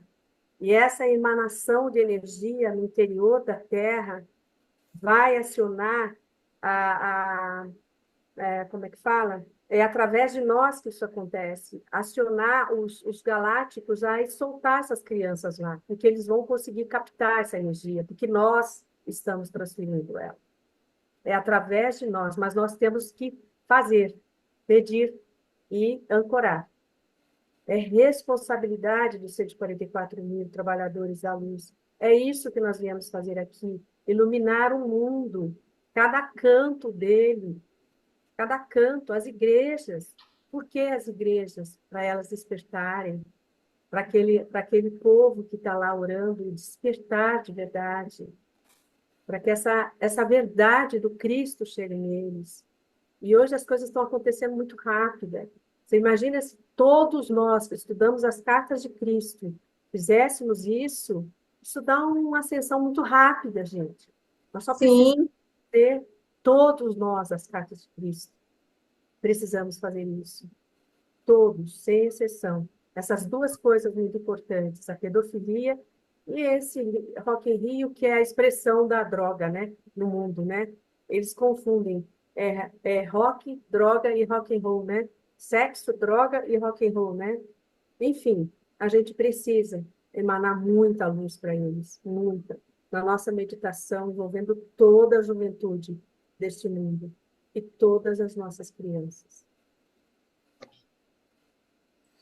E essa emanação de energia no interior da Terra vai acionar como é que fala? É através de nós que isso acontece. Acionar os galácticos a soltar essas crianças lá, porque eles vão conseguir captar essa energia, porque nós estamos transferindo ela. É através de nós, mas nós temos que fazer, pedir e ancorar. É responsabilidade dos 144 mil trabalhadores da luz. É isso que nós viemos fazer aqui, iluminar o mundo, cada canto dele, cada canto, as igrejas. Por que as igrejas? Para elas despertarem, para aquele povo que está lá orando, despertar de verdade, para que essa verdade do Cristo chegue neles. E hoje as coisas estão acontecendo muito rápido. Você imagina se todos nós que estudamos as cartas de Cristo fizéssemos isso dá uma ascensão muito rápida, gente. Nós só precisamos ter todos nós as cartas de Cristo. Precisamos fazer isso. Todos, sem exceção. Essas duas coisas muito importantes, a pedofilia e esse Rock in Rio, que é a expressão da droga, né, no mundo, né? Eles confundem rock, droga e rock and roll, né? Sexo, droga e rock and roll, né? Enfim, a gente precisa emanar muita luz para eles, muita, na nossa meditação, envolvendo toda a juventude deste mundo e todas as nossas crianças.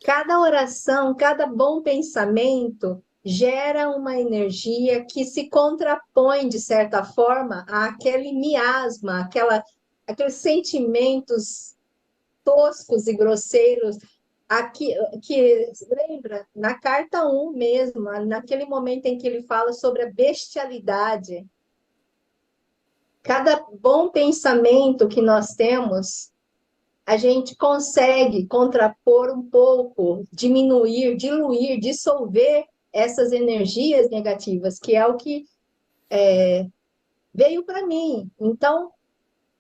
Cada oração, cada bom pensamento gera uma energia que se contrapõe, de certa forma, àquele miasma, aqueles sentimentos toscos e grosseiros, que lembra, na carta 1 mesmo, naquele momento em que ele fala sobre a bestialidade. Cada bom pensamento que nós temos, a gente consegue contrapor um pouco, diminuir, diluir, dissolver essas energias negativas, que é o que veio para mim. Então,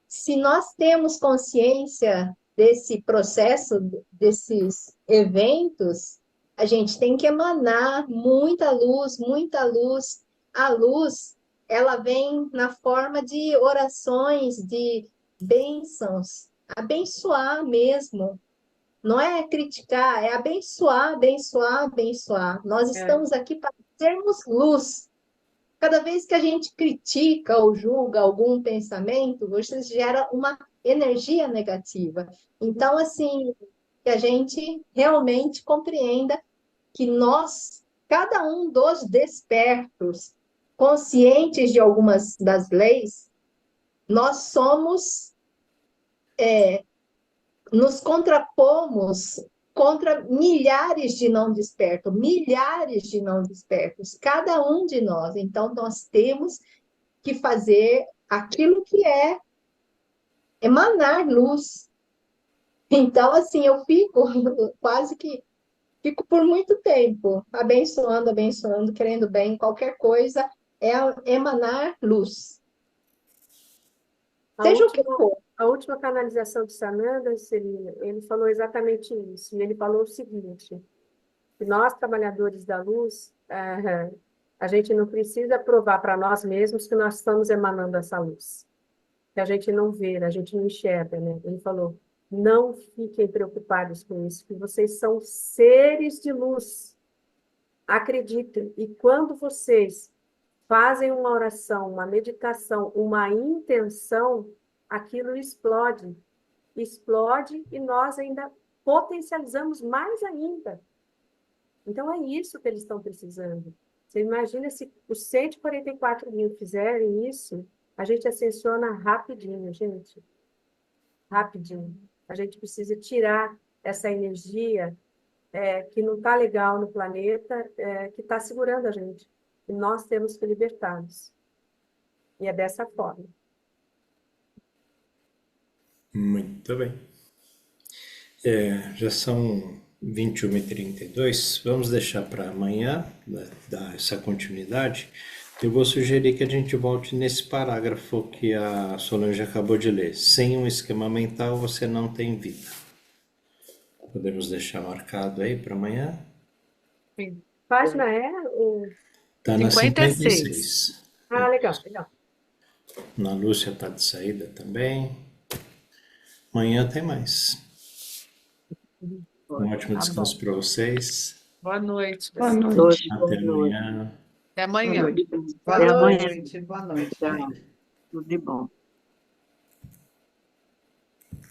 se nós temos consciência desse processo, desses eventos, a gente tem que emanar muita luz, muita luz. A luz, ela vem na forma de orações, de bênçãos, abençoar mesmo. Não é criticar, é abençoar, abençoar, abençoar. Nós estamos aqui para sermos luz. cada vez que a gente critica ou julga algum pensamento, você gera uma energia negativa. Então, assim, que a gente realmente compreenda que nós, cada um dos despertos, conscientes de algumas das leis, nós somos, nos contrapomos contra milhares de não despertos, cada um de nós. Então, nós temos que fazer aquilo que é emanar luz. Então, assim, eu fico quase que fico por muito tempo abençoando, querendo bem, qualquer coisa é emanar luz. Seja o que for. A última canalização de Sananda, Celina, ele falou exatamente isso. E ele falou o seguinte, que nós, trabalhadores da luz, a gente não precisa provar para nós mesmos que nós estamos emanando essa luz. Que a gente não vê, a gente não enxerga, né? Ele falou, não fiquem preocupados com isso, que vocês são seres de luz. Acreditem. E quando vocês fazem uma oração, uma meditação, uma intenção, aquilo explode. Explode e nós ainda potencializamos mais ainda. Então, é isso que eles estão precisando. Você imagina se os 144 mil fizerem isso, a gente ascensiona rapidinho, gente. Rapidinho. A gente precisa tirar essa energia que não está legal no planeta, que está segurando a gente. E nós temos que libertá-los. E é dessa forma. Muito bem. Já são 21h32. Vamos deixar para amanhã, dar essa continuidade. Eu vou sugerir que a gente volte nesse parágrafo que a Solange acabou de ler. Sem um esquema mental, você não tem vida. Podemos deixar marcado aí para amanhã? Sim. Página Está na 56. 56. Ah, legal, legal. Na Lúcia está de saída também. Amanhã tem mais. Um ótimo descanso para vocês. Boa noite. Boa noite. Até amanhã. Até amanhã. Boa noite. Até amanhã. Boa noite. Tchau. Tudo de bom.